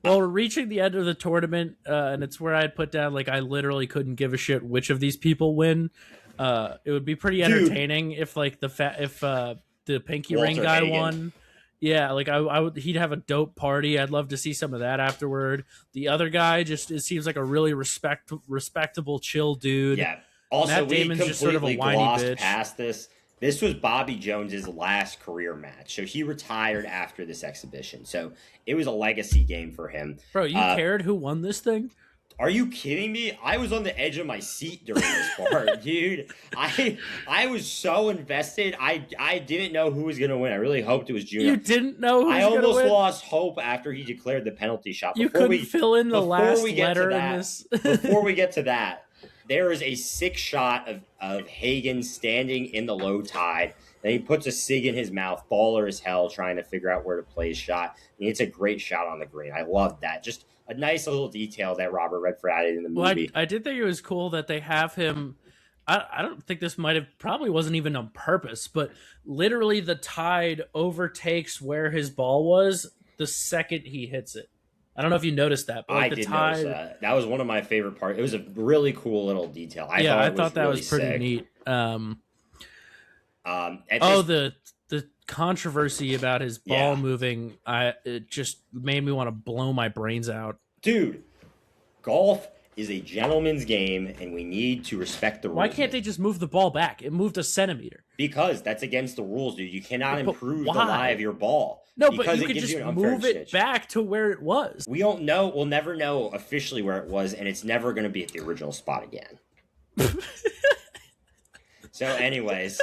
Well, we're reaching the end of the tournament, and it's where I had put down, I literally couldn't give a shit which of these people win. It would be pretty entertaining if the pinky Walter ring guy Hagen won. Yeah, I would. He'd have a dope party. I'd love to see some of that afterward. The other guy it seems like a really respectable, chill dude. Yeah. Also, Matt Damon's just sort of a whiny bitch. Past this. This was Bobby Jones's last career match, so he retired after this exhibition. So it was a legacy game for him. Bro, you cared who won this thing? Are you kidding me? I was on the edge of my seat during this part, dude. I was so invested. I didn't know who was gonna win. I really hoped it was Juno. You didn't know who was I gonna almost win? lost hope after he declared the penalty shot. You couldn't fill in the last letter in this. Before we get to that, there is a sick shot of Hagen standing in the low tide. Then he puts a cig in his mouth, baller as hell, trying to figure out where to play his shot. And it's a great shot on the green. I love that. Just a nice little detail that Robert Redford added in the movie. Well, I did think it was cool that they have him. I don't think this probably wasn't even on purpose, but literally the tide overtakes where his ball was the second he hits it. I don't know if you noticed that, but I did notice that. That was one of my favorite parts. It was a really cool little detail. I thought that was pretty sick. neat. The controversy about his ball moving, it just made me want to blow my brains out. Dude, golf is a gentleman's game, and we need to respect the rules. Why can't they just move the ball back? It moved a centimeter. Because that's against the rules, dude. You cannot improve the lie of your ball. No, because but you could just move it back to where it was. We don't know. We'll never know officially where it was, and it's never going to be at the original spot again. So, anyways,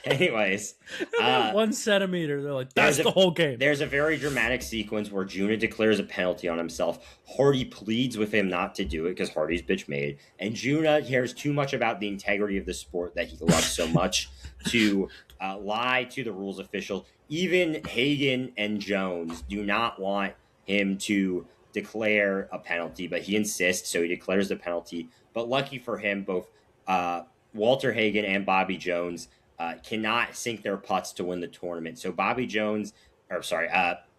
1 centimeter. They're like, that's the whole game. There's a very dramatic sequence where Juna declares a penalty on himself. Hardy pleads with him not to do it because Hardy's bitch made, and Juna cares too much about the integrity of the sport that he loves so much to lie to the rules official. Even Hagen and Jones do not want him to declare a penalty, but he insists, so he declares the penalty. But lucky for him, both Walter Hagen and Bobby Jones cannot sink their putts to win the tournament. So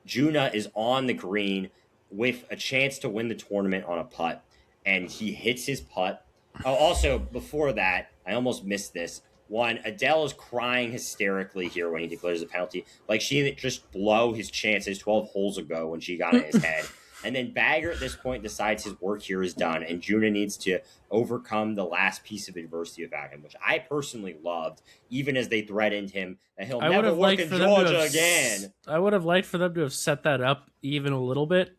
Juna is on the green with a chance to win the tournament on a putt, and he hits his putt. Oh, also, before that, I almost missed this. One, Adele is crying hysterically here when he declares the penalty. Like she didn't just blow his chances 12 holes ago when she got in his head. And then Bagger at this point decides his work here is done, and Juna needs to overcome the last piece of adversity about him, which I personally loved, even as they threatened him that he'll never work in Georgia again. I would have liked for them to have set that up even a little bit.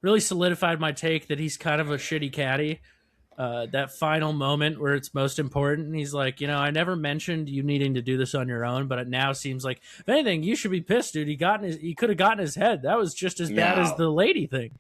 Really solidified my take that he's kind of a shitty caddy. That final moment where it's most important, he's like, I never mentioned you needing to do this on your own, but it now seems like, if anything, you should be pissed, dude. He could have gotten his head. That was just as bad as the lady thing.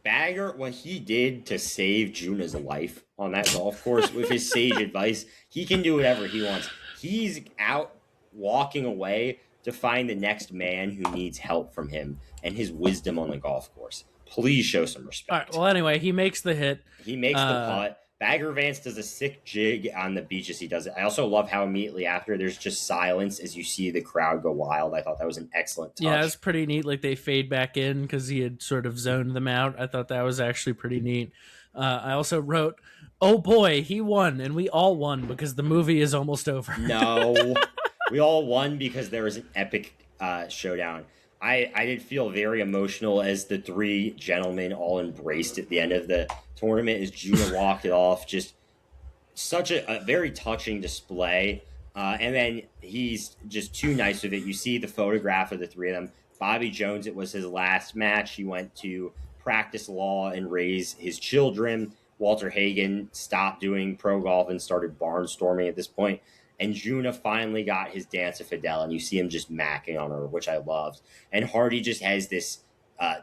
Bagger, what he did to save Juna's life on that golf course with his sage advice, he can do whatever he wants. He's out walking away to find the next man who needs help from him and his wisdom on the golf course. Please show some respect. All right, well, anyway, he makes the hit. He makes the putt. Bagger Vance does a sick jig on the beach as he does it. I also love how immediately after there's just silence as you see the crowd go wild. I thought that was an excellent touch. Yeah, it was pretty neat. Like they fade back in because he had sort of zoned them out. I thought that was actually pretty neat. I also wrote, oh boy, he won, and we all won because the movie is almost over. No, we all won because there was an epic showdown. I did feel very emotional as the three gentlemen all embraced at the end of the tournament as Juna walked it off. Just such a very touching display. And then he's just too nice with it. You see the photograph of the three of them. Bobby Jones, it was his last match. He went to practice law and raise his children. Walter Hagen stopped doing pro golf and started barnstorming at this point. And Juna finally got his dance with Adele, and you see him just macking on her, which I loved. And Hardy just has this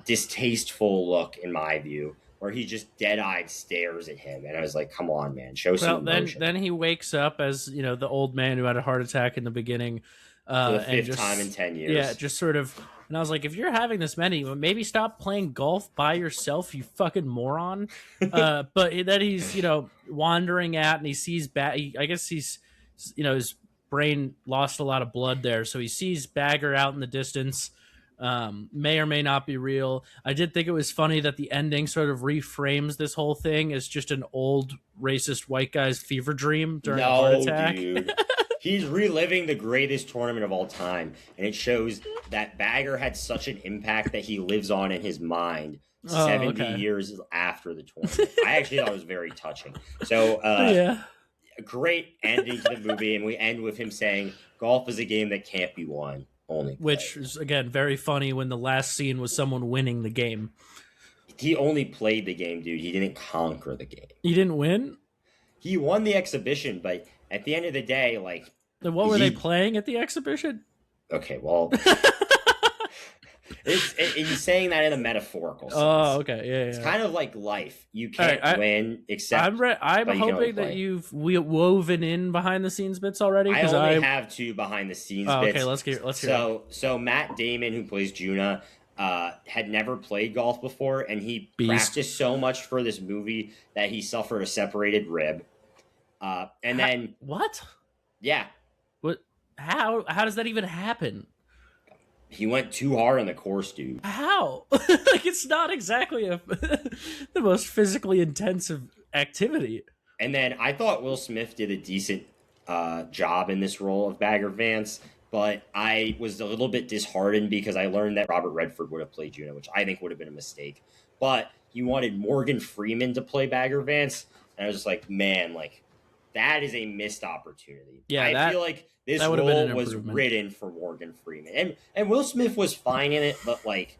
distasteful look, in my view, where he just dead-eyed stares at him. And I was like, come on, man, show some emotion. Then he wakes up as, the old man who had a heart attack in the beginning. For the fifth time in 10 years. Yeah, just sort of... And I was like, if you're having this many, maybe stop playing golf by yourself, you fucking moron. But then he's, wandering out, and he sees... I guess he's... his brain lost a lot of blood there, so he sees Bagger out in the distance. May or may not be real. I did think it was funny that the ending sort of reframes this whole thing as just an old racist white guy's fever dream during a heart attack. Dude. He's reliving the greatest tournament of all time, and it shows that Bagger had such an impact that he lives on in his mind 70 years after the tournament. I actually thought it was very touching. So, a great ending to the movie, and we end with him saying, golf is a game that can't be won, only played. Which is, again, very funny when the last scene was someone winning the game. He only played the game, dude. He didn't conquer the game. You didn't win? He won the exhibition, but at the end of the day, like, Then what were they playing at the exhibition? okay, well, he's saying that in a metaphorical sense. Oh, okay, yeah. It's kind of like life. You can't win, except I'm hoping that you've woven in behind the scenes bits already. I only have 2 behind the scenes bits. Okay, let's hear. So Matt Damon, who plays Juna, had never played golf before, and he practiced so much for this movie that he suffered a separated rib. Then what? Yeah. What? How does that even happen? He went too hard on the course, dude. How? Like, it's not exactly the most physically intensive activity. And then I thought Will Smith did a decent job in this role of Bagger Vance, but I was a little bit disheartened because I learned that Robert Redford would have played Juno, which I think would have been a mistake. But he wanted Morgan Freeman to play Bagger Vance, and I was just like, man, like, that is a missed opportunity. Yeah, I feel like this role was written for Morgan Freeman. And Will Smith was fine in it, but like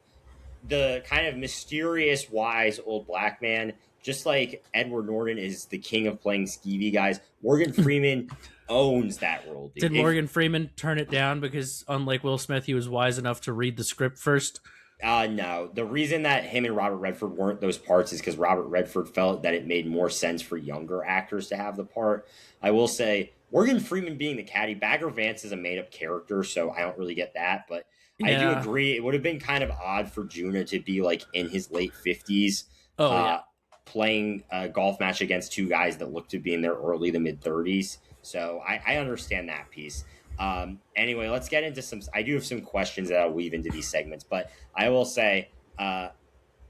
the kind of mysterious, wise old black man, just like Edward Norton is the king of playing skeevy guys, Morgan Freeman owns that role. Dude. Did Morgan Freeman turn it down because, unlike Will Smith, he was wise enough to read the script first? No. The reason that him and Robert Redford weren't those parts is because Robert Redford felt that it made more sense for younger actors to have the part. I will say, Morgan Freeman being the caddy, Bagger Vance is a made-up character, so I don't really get that. But yeah. I do agree, it would have been kind of odd for Juna to be like in his late 50s, playing a golf match against 2 guys that look to be in their early to mid-30s. So I understand that piece. Anyway, let's get into some. I do have some questions that I'll weave into these segments, but I will say,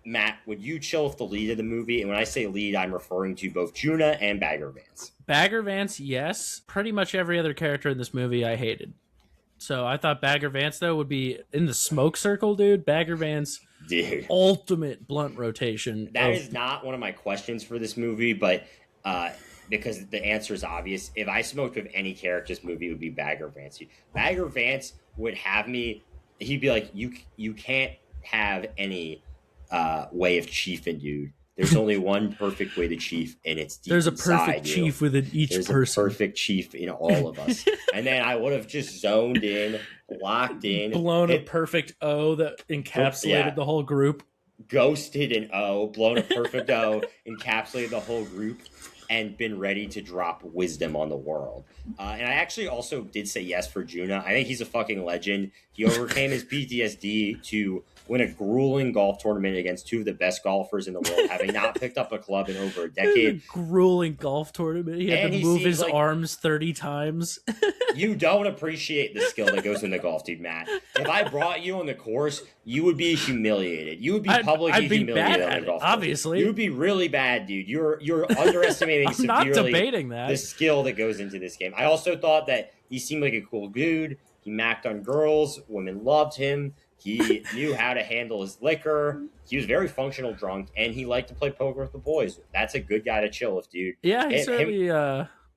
Matt, would you chill with the lead of the movie? And when I say lead, I'm referring to both Juna and Bagger Vance. Bagger Vance, yes. Pretty much every other character in this movie I hated. So I thought Bagger Vance, though, would be in the smoke circle, dude. Bagger Vance, dude, ultimate blunt rotation. That is not one of my questions for this movie, but because the answer is obvious. If I smoked with any character, this movie would be Bagger Vance. Bagger Vance would have me. He'd be like, you can't have any way of chiefing, dude. There's only one perfect way to chief, and it's deep There's a perfect chief within each person. There's a perfect chief in all of us. And then I would have just zoned in, locked in. Blown a perfect O that encapsulated the whole group. Ghosted an O, blown a perfect O, encapsulated the whole group, and been ready to drop wisdom on the world. And I actually also did say yes for Juna. I think he's a fucking legend. He overcame his PTSD to win a grueling golf tournament against 2 of the best golfers in the world, having not picked up a club in over a decade. Grueling golf tournament. He had to move his arms 30 times. You don't appreciate the skill that goes into golf, dude, Matt. If I brought you on the course, you would be humiliated. You would be publicly humiliated on the golf course. Obviously. You would be really bad, dude. You're underestimating severely not debating that. The skill that goes into this game. I also thought that he seemed like a cool dude. He macked on girls. Women loved him. He knew how to handle his liquor. He was very functional drunk, and he liked to play poker with the boys. That's a good guy to chill with, dude. Yeah, he certainly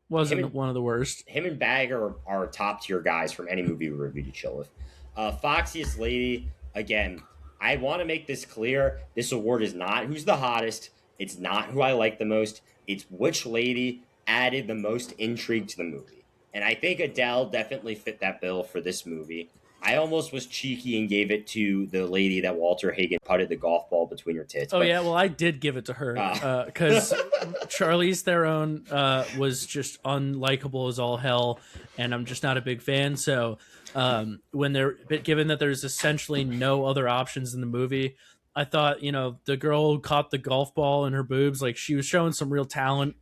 wasn't one of the worst. Him and Bagger are top-tier guys from any movie we review to chill with. Foxiest Lady, again, I want to make this clear. This award is not who's the hottest. It's not who I like the most. It's which lady added the most intrigue to the movie. And I think Adele definitely fit that bill for this movie. I almost was cheeky and gave it to the lady that Walter Hagen putted the golf ball between her tits. Oh, yeah, well, I did give it to her because Charlize Theron was just unlikable as all hell, and I'm just not a big fan. So given that there's essentially no other options in the movie, I thought, the girl who caught the golf ball in her boobs, like, she was showing some real talent,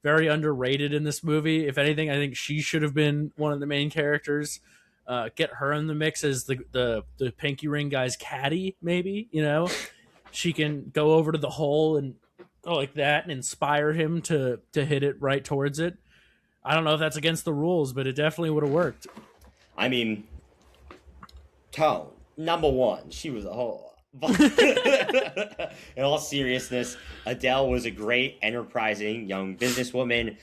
very underrated in this movie. If anything, I think she should have been one of the main characters. Get her in the mix as the pinky ring guy's caddy, maybe, she can go over to the hole and go like that and inspire him to hit it right towards it. I don't know if that's against the rules, but it definitely would have worked. I mean, Tone, number one, she was a whole. In all seriousness, Adele was a great, enterprising young businesswoman.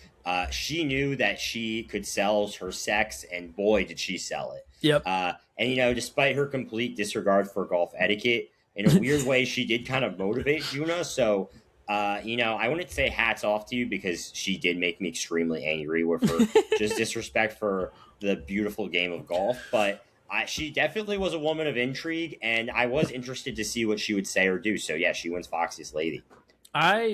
She knew that she could sell her sex, and boy, did she sell it. Yep. And despite her complete disregard for golf etiquette, in a weird way, she did kind of motivate Juna. So, I wouldn't say hats off to you because she did make me extremely angry with her just disrespect for the beautiful game of golf. But she definitely was a woman of intrigue, and I was interested to see what she would say or do. So, yeah, she wins Foxiest Lady.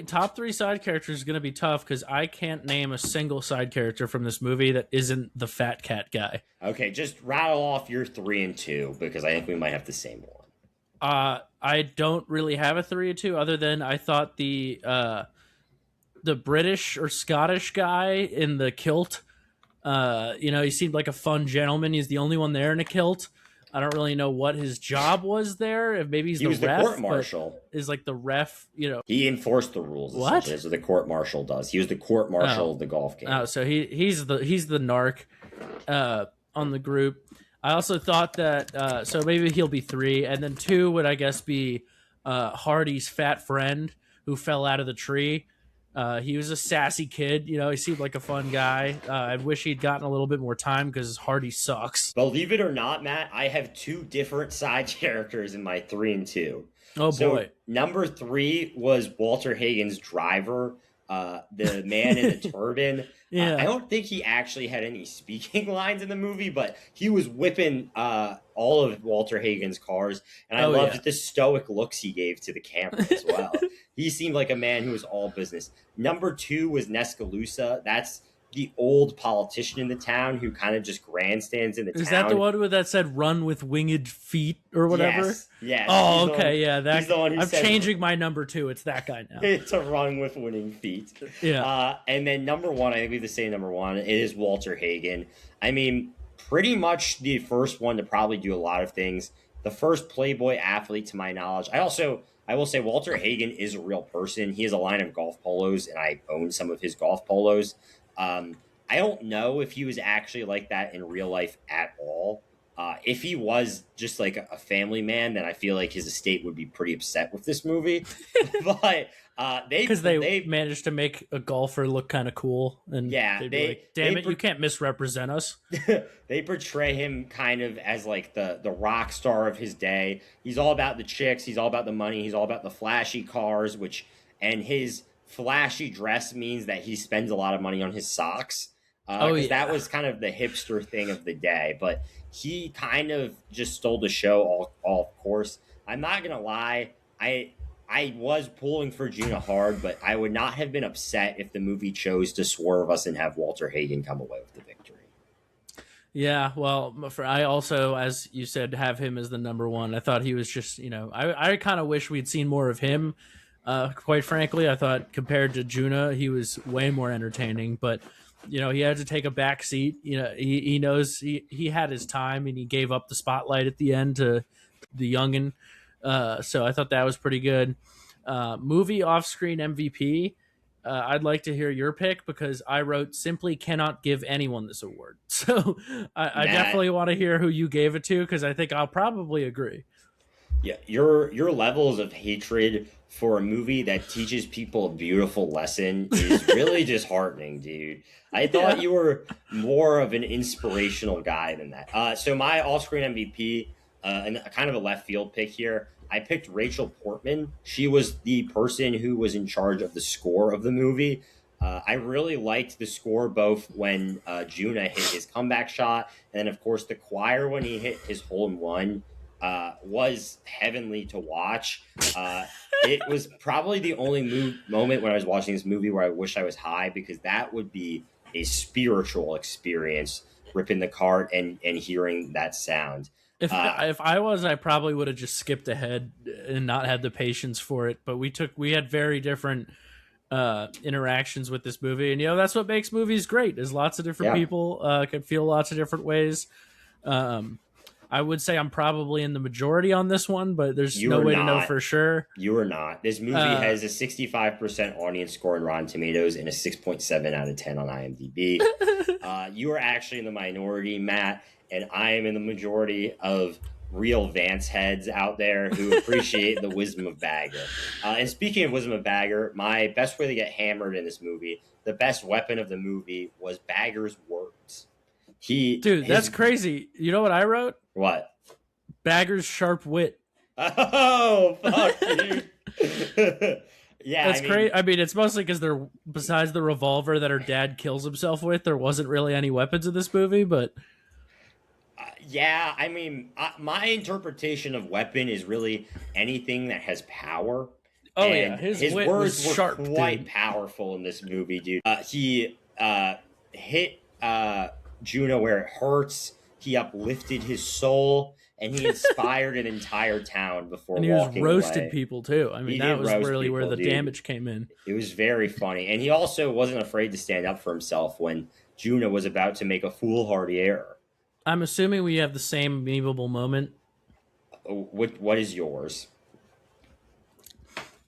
Top three side characters is going to be tough because I can't name a single side character from this movie that isn't the fat cat guy. Okay, just rattle off your 3 and 2 because I think we might have the same one. I don't really have a 3 or 2 other than I thought the British or Scottish guy in the kilt, he seemed like a fun gentleman. He's the only one there in a kilt. I don't really know what his job was there. If maybe he was the ref, court marshal. Is like the ref, He enforced the rules. What? So the court marshal does. He was the court marshal of the golf game. Oh, so he's the narc on the group. I also thought that so maybe he'll be 3, and then 2 would I guess be Hardy's fat friend who fell out of the tree. He was a sassy kid, he seemed like a fun guy. I wish he'd gotten a little bit more time because Hardy sucks. Believe it or not, Matt, I have 2 different side characters in my 3 and 2. Oh, boy. Number 3 was Walter Hagen's driver, the man in the turban. Yeah. I don't think he actually had any speaking lines in the movie, but he was whipping all of Walter Hagen's cars, and I loved the stoic looks he gave to the camera as well. He seemed like a man who was all business. Number 2 was Nescalusa. That's the old politician in the town who kind of just grandstands in the town. Is that the one that said "run with winged feet" or whatever? Yes. Oh, okay, yeah. He's the one who I'm said, changing my number 2. It's that guy now. It's a run with winning feet. Yeah. And then number 1, I think we have the same number 1. It is Walter Hagen. I mean, pretty much the first one to probably do a lot of things. The first Playboy athlete, to my knowledge. I will say Walter Hagen is a real person. He has a line of golf polos, and I own some of his golf polos. I don't know if he was actually like that in real life at all. If he was just like a family man, then I feel like his estate would be pretty upset with this movie. But they managed to make a golfer look kind of cool, and damn it, you can't misrepresent us. They portray him kind of as like the rock star of his day. He's all about the chicks. He's all about the money. He's all about the flashy cars, and his flashy dress means that he spends a lot of money on his socks. That was kind of the hipster thing of the day, but he kind of just stole the show all of course. I'm not gonna lie, I was pulling for Gina hard, but I would not have been upset if the movie chose to swerve us and have Walter Hagen come away with the victory. Yeah, well, I also, as you said, have him as the number 1. I thought he was just, I kind of wish we'd seen more of him. Quite frankly, I thought compared to Juna, he was way more entertaining, but he had to take a back seat. He knows he had his time, and he gave up the spotlight at the end to the youngin. So I thought that was pretty good. Movie off-screen MVP. I'd like to hear your pick because I wrote simply cannot give anyone this award. So I definitely want to hear who you gave it to because I think I'll probably agree. Yeah, your levels of hatred for a movie that teaches people a beautiful lesson is really disheartening, dude. I thought you were more of an inspirational guy than that. So my all-screen MVP, and kind of a left field pick here, I picked Rachel Portman. She was the person who was in charge of the score of the movie. I really liked the score both when Juna hit his comeback shot, and then, of course, the choir when he hit his hole-in-one. Was heavenly to watch. It was probably the only moment when I was watching this movie where I wish I was high because that would be a spiritual experience, ripping the cart and hearing that sound. If I was, I probably would have just skipped ahead and not had the patience for it. But we had very different interactions with this movie, and that's what makes movies great. Is lots of different people can feel lots of different ways. I would say I'm probably in the majority on this one, but there's no way to know for sure. You are not. This movie has a 65% audience score on Rotten Tomatoes and a 6.7 out of 10 on IMDb. You are actually in the minority, Matt, and I am in the majority of real Vance heads out there who appreciate the wisdom of Bagger. And speaking of wisdom of Bagger, my best way to get hammered in this movie, the best weapon of the movie was Bagger's words. That's crazy. You know what I wrote? What? Bagger's sharp wit. Oh, fuck you. Yeah, That's I mean, great. I mean, it's mostly because there, besides the revolver that her dad kills himself with, there wasn't really any weapons in this movie. But yeah, I mean, my interpretation of weapon is really anything that has power. oh yeah, And his his wit was words were sharp, quite dude. powerful in this movie, dude. He hit Juno where it hurts. He uplifted his soul, and he inspired an entire town before And he was walking roasted away. people too. I mean, He that did was roast really where people, the dude. damage came in. It was very funny, and he also wasn't afraid to stand up for himself when Juno was about to make a foolhardy error. I'm assuming we have the same memeable moment. What is yours?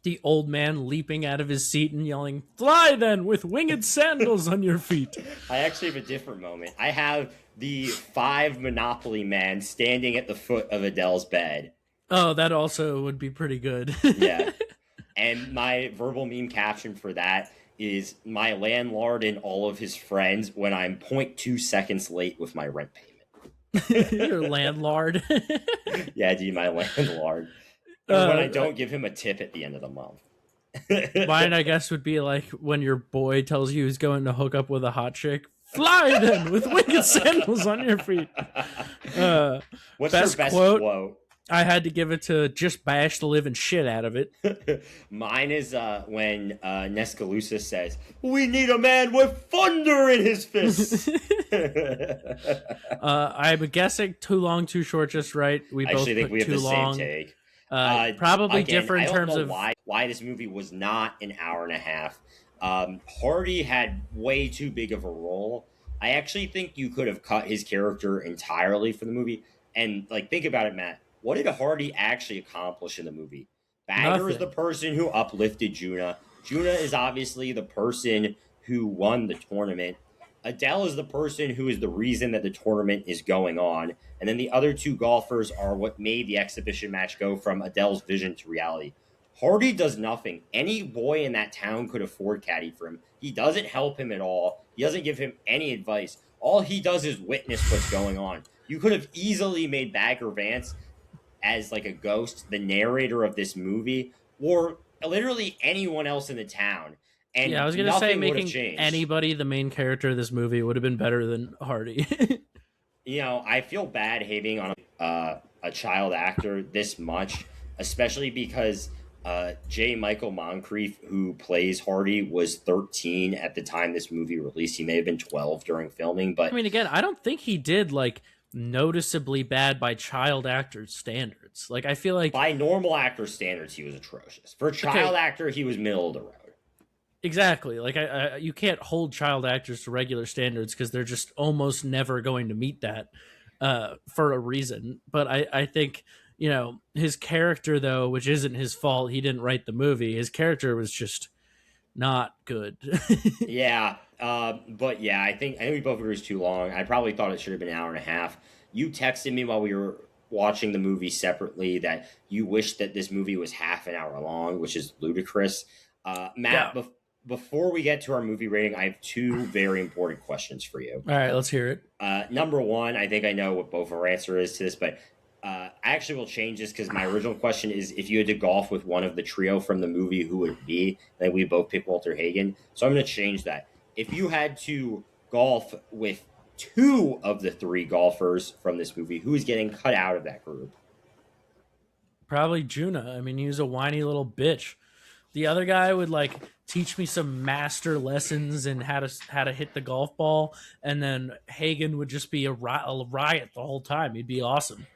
The old man leaping out of his seat and yelling, "Fly then, with winged sandals on your feet." I actually have a different moment. I have the five Monopoly man standing at the foot of Adele's bed. Oh, that also would be pretty good. Yeah. And my verbal meme caption for that is my landlord and all of his friends when I'm 0.2 seconds late with my rent payment. Your landlord. Yeah, dude, my landlord. Or when I uh, don't give him a tip at the end of the month. Mine, I guess, would be like when your boy tells you he's going to hook up with a hot chick. Fly then, with winged sandals on your feet. What's Best your best quote? I had to give it to just bash the living shit out of it. Mine is when Nescalusa says, "We need a man with thunder in his fists." I'm guessing too long, too short, just right. We I both actually think put we have too the long. same take. Probably Again, different I in don't terms know of why this movie was not an hour and a half. Hardy had way too big of a role. I actually think you could have cut his character entirely for the movie. And like, think about it, Matt. What did Hardy actually accomplish in the movie? Bagger is the nothing. person who uplifted Juna. Juna is obviously the person who won the tournament. Adele is the person who is the reason that the tournament is going on. And then the other two golfers are what made the exhibition match go from Adele's vision to reality. Hardy does nothing. Any boy in that town could afford caddy for him. He doesn't help him at all. He doesn't give him any advice. All he does is witness what's going on. You could have easily made Bagger Vance as like a ghost, the narrator of this movie, or literally anyone else in the town, Yeah, I and was gonna say nothing would have making changed. anybody the main character of this movie would have been better than Hardy. I feel bad hating on a child actor this much, especially because J. Michael Moncrief, who plays Hardy, was 13 at the time this movie released. He may have been 12 during filming, I but mean, again, I don't think he did like noticeably bad by child actors standards. Like, I feel like by normal actor standards, he was atrocious. For a child okay, actor, he was middle of the road. exactly. Like, you can't hold child actors to regular standards because they're just almost never going to meet that for a reason. But I think his character though, which isn't his fault, he didn't write the movie. His character was just not good. Yeah, but yeah, I think we both agree it's too long. I probably thought it should have been an hour and a half. You texted me while we were watching the movie separately that you wish that this movie was half an hour long, which is ludicrous. Matt, Yeah. before we get to our movie rating, I have two very important questions for you. All right, let's hear it. Number one, I think I know what both our answer is to this, but I actually will change this because my original question is if you had to golf with one of the trio from the movie, who would it be? And we both pick Walter Hagen. So I'm going to change that. If you had to golf with two of the three golfers from this movie, who is getting cut out of that group? Probably Juna. I mean, he was a whiny little bitch. The other guy would like teach me some master lessons in how to hit the golf ball, and then Hagen would just be a riot the whole time. He'd be awesome.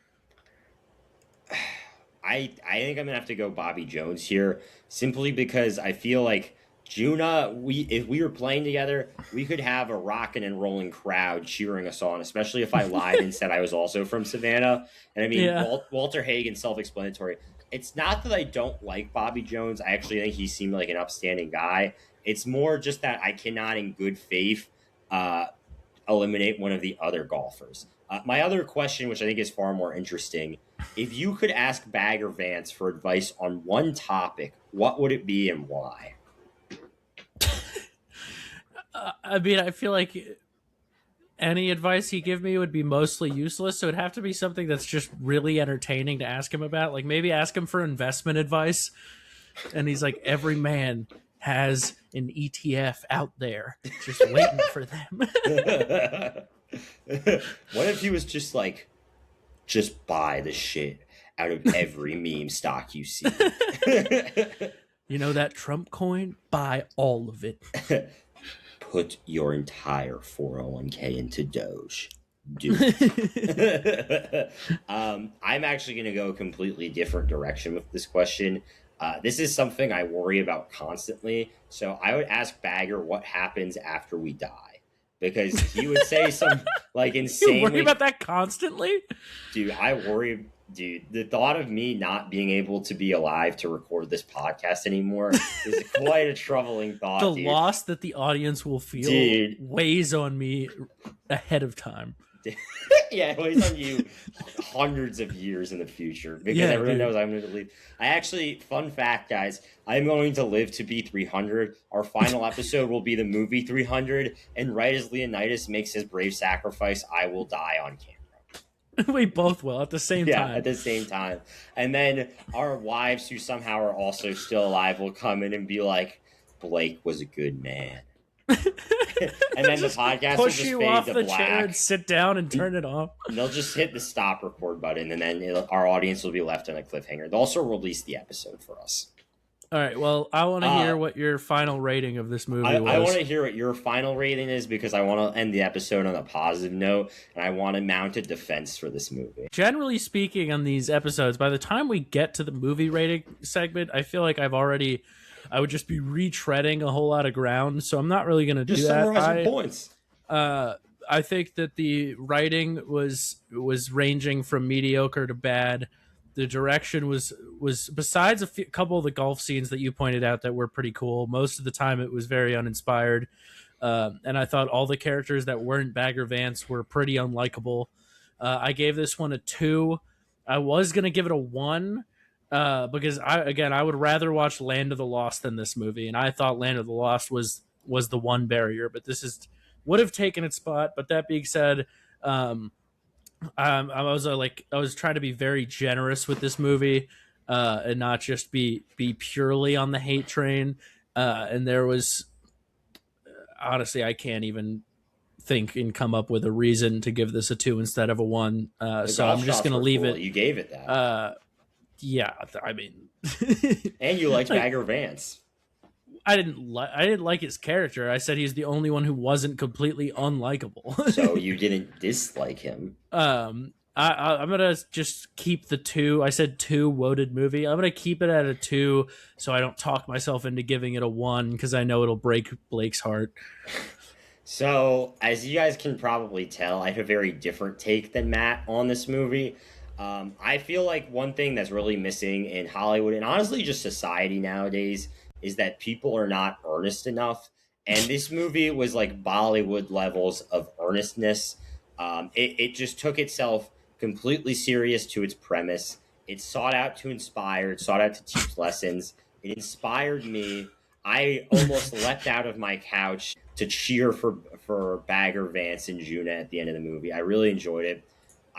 I think I'm gonna have to go Bobby Jones here, simply because I feel like Juna, we if we were playing together, we could have a rocking and rolling crowd cheering us on, especially if I lied and said I was also from Savannah. And I mean, Yeah. Walter Hagen, self-explanatory. It's not that I don't like Bobby Jones. I actually think he seemed like an upstanding guy. It's more just that I cannot, in good faith, uh, eliminate one of the other golfers. My other question, which I think is far more interesting, if you could ask Bagger Vance for advice on one topic, what would it be and why? I mean, I feel like any advice he give me would be mostly useless, so it'd have to be something that's just really entertaining to ask him about. Like maybe ask him for investment advice, and he's like, every man has an ETF out there just waiting for them. What if he was just like, just buy the shit out of every meme stock you see? You know that Trump coin? Buy all of it. Put your entire 401k into Doge. Do it. I'm actually going to go a completely different direction with this question. This is something I worry about constantly. So I would ask Bagger what happens after we die. Because he would say some like insanely... You worry about that constantly? Dude, I worry... Dude, the thought of me not being able to be alive to record this podcast anymore is quite a troubling thought. The loss that the audience will feel weighs on me ahead of time. Yeah, it weighs on you hundreds of years in the future because everyone knows I'm going to leave. I actually, fun fact, guys, I'm going to live to be 300. Our final episode will be the movie 300, and right as Leonidas makes his brave sacrifice, I will die on camera. We both will at the same time. Yeah, at the same time. And then our wives, who somehow are also still alive, will come in and be like, Blake was a good man. And then the podcast will just fade to black. Push you off the chair and sit down and turn it off. And they'll just hit the stop record button, and then our audience will be left on a cliffhanger. They'll also release the episode for us. All right, well, I want to hear what your final rating of this movie was. I want to hear what your final rating is because I want to end the episode on a positive note, and I want to mount a defense for this movie. Generally speaking, on these episodes, by the time we get to the movie rating segment, I feel like I would just be retreading a whole lot of ground, so I'm not really going to do that. Just summarize your points. I think that the writing was ranging from mediocre to bad. The direction was besides a couple of the golf scenes that you pointed out that were pretty cool. Most of the time it was very uninspired. And I thought all the characters that weren't Bagger Vance were pretty unlikable. I gave this one a 2. I was going to give it a 1 because I would rather watch Land of the Lost than this movie. And I thought Land of the Lost was the one barrier, but this would have taken its spot. But that being said, I was trying to be very generous with this movie and not just be purely on the hate train. And there was honestly, I can't even think and come up with a reason to give this a 2 instead of a 1. So I'm just going to leave it. You gave it that. Yeah, I mean, and you liked Bagger Vance. I didn't like his character. I said he's the only one who wasn't completely unlikable. So you didn't dislike him. I'm gonna just keep the 2. I said 2 woted movie. I'm gonna keep it at a 2 so I don't talk myself into giving it a 1 because I know it'll break Blake's heart. So as you guys can probably tell, I have a very different take than Matt on this movie. I feel like one thing that's really missing in Hollywood and honestly just society nowadays is that people are not earnest enough. And this movie was like Bollywood levels of earnestness. It just took itself completely serious to its premise. It sought out to inspire. It sought out to teach lessons. It inspired me. I almost leapt out of my couch to cheer for Bagger Vance and Juna at the end of the movie. I really enjoyed it.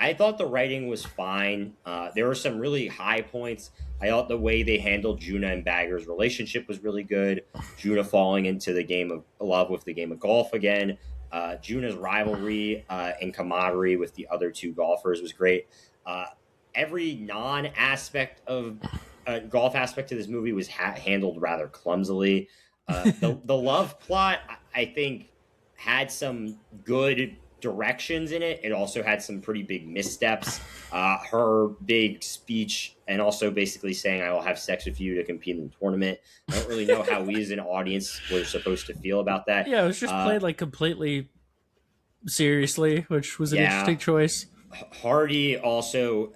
I thought the writing was fine. There were some really high points. I thought the way they handled Juna and Bagger's relationship was really good. Juna falling into the game of love with the game of golf again. Juna's rivalry and camaraderie with the other 2 golfers was great. Every non-aspect of golf aspect of this movie was handled rather clumsily. The love plot, I think, had some good directions in it. It also had some pretty big missteps. Her big speech and also basically saying I will have sex with you to compete in the tournament. I don't really know how we as an audience were supposed to feel about that. Yeah, it was just played like completely seriously, which was an interesting choice. Hardy also,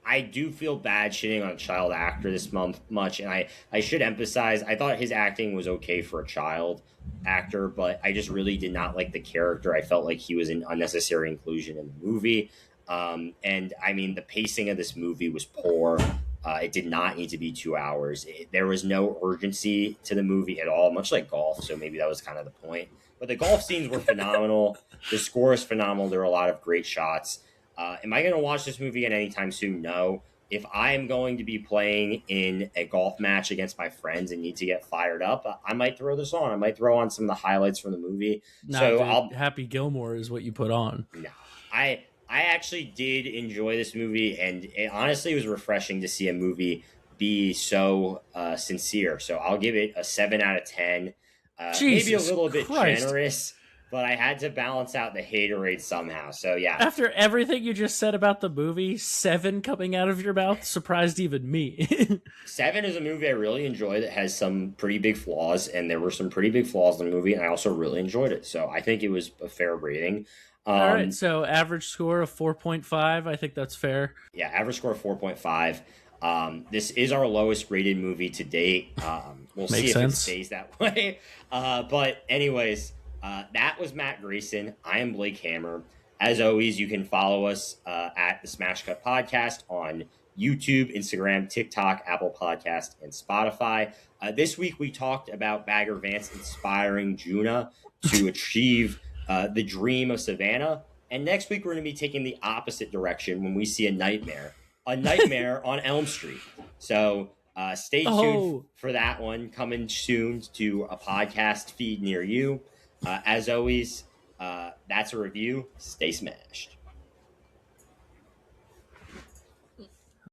I do feel bad shitting on a child actor this much, and I should emphasize, I thought his acting was okay for a child actor, but I just really did not like the character. I felt like he was an unnecessary inclusion in the movie. And I mean, the pacing of this movie was poor. It did not need to be 2 hours. There was no urgency to the movie at all, much like golf. So maybe that was kind of the point. But the golf scenes were phenomenal. The score is phenomenal. There are a lot of great shots. Am I going to watch this movie again anytime soon? No. If I am going to be playing in a golf match against my friends and need to get fired up, I might throw this on. I might throw on some of the highlights from the movie. Nah, So dude, I'll Happy Gilmore is what you put on. no, I actually did enjoy this movie, and it honestly was refreshing to see a movie be so sincere. So I'll give it a 7 out of 10. Maybe a Jesus little bit Christ. generous, but I had to balance out the haterade somehow. So yeah, After everything you just said about the movie, 7 coming out of your mouth surprised even me. 7 is a movie I really enjoy that has some pretty big flaws, and there were some pretty big flaws in the movie, and I also really enjoyed it. So I think it was a fair rating. All right, so average score of 4.5. I think that's fair. Yeah, average score of 4.5. This is our lowest rated movie to date. We'll see if it stays that way. But anyways, that was Matt Grayson. I am Blake Hammer. As always, you can follow us at the Smash Cut Podcast on YouTube, Instagram, TikTok, Apple Podcast, and Spotify. This week we talked about Bagger Vance inspiring Juna to achieve the dream of Savannah. And next week we're going to be taking the opposite direction when we see a nightmare on Elm Street. So stay tuned for that one coming soon to a podcast feed near you. As always, that's a review. Stay smashed.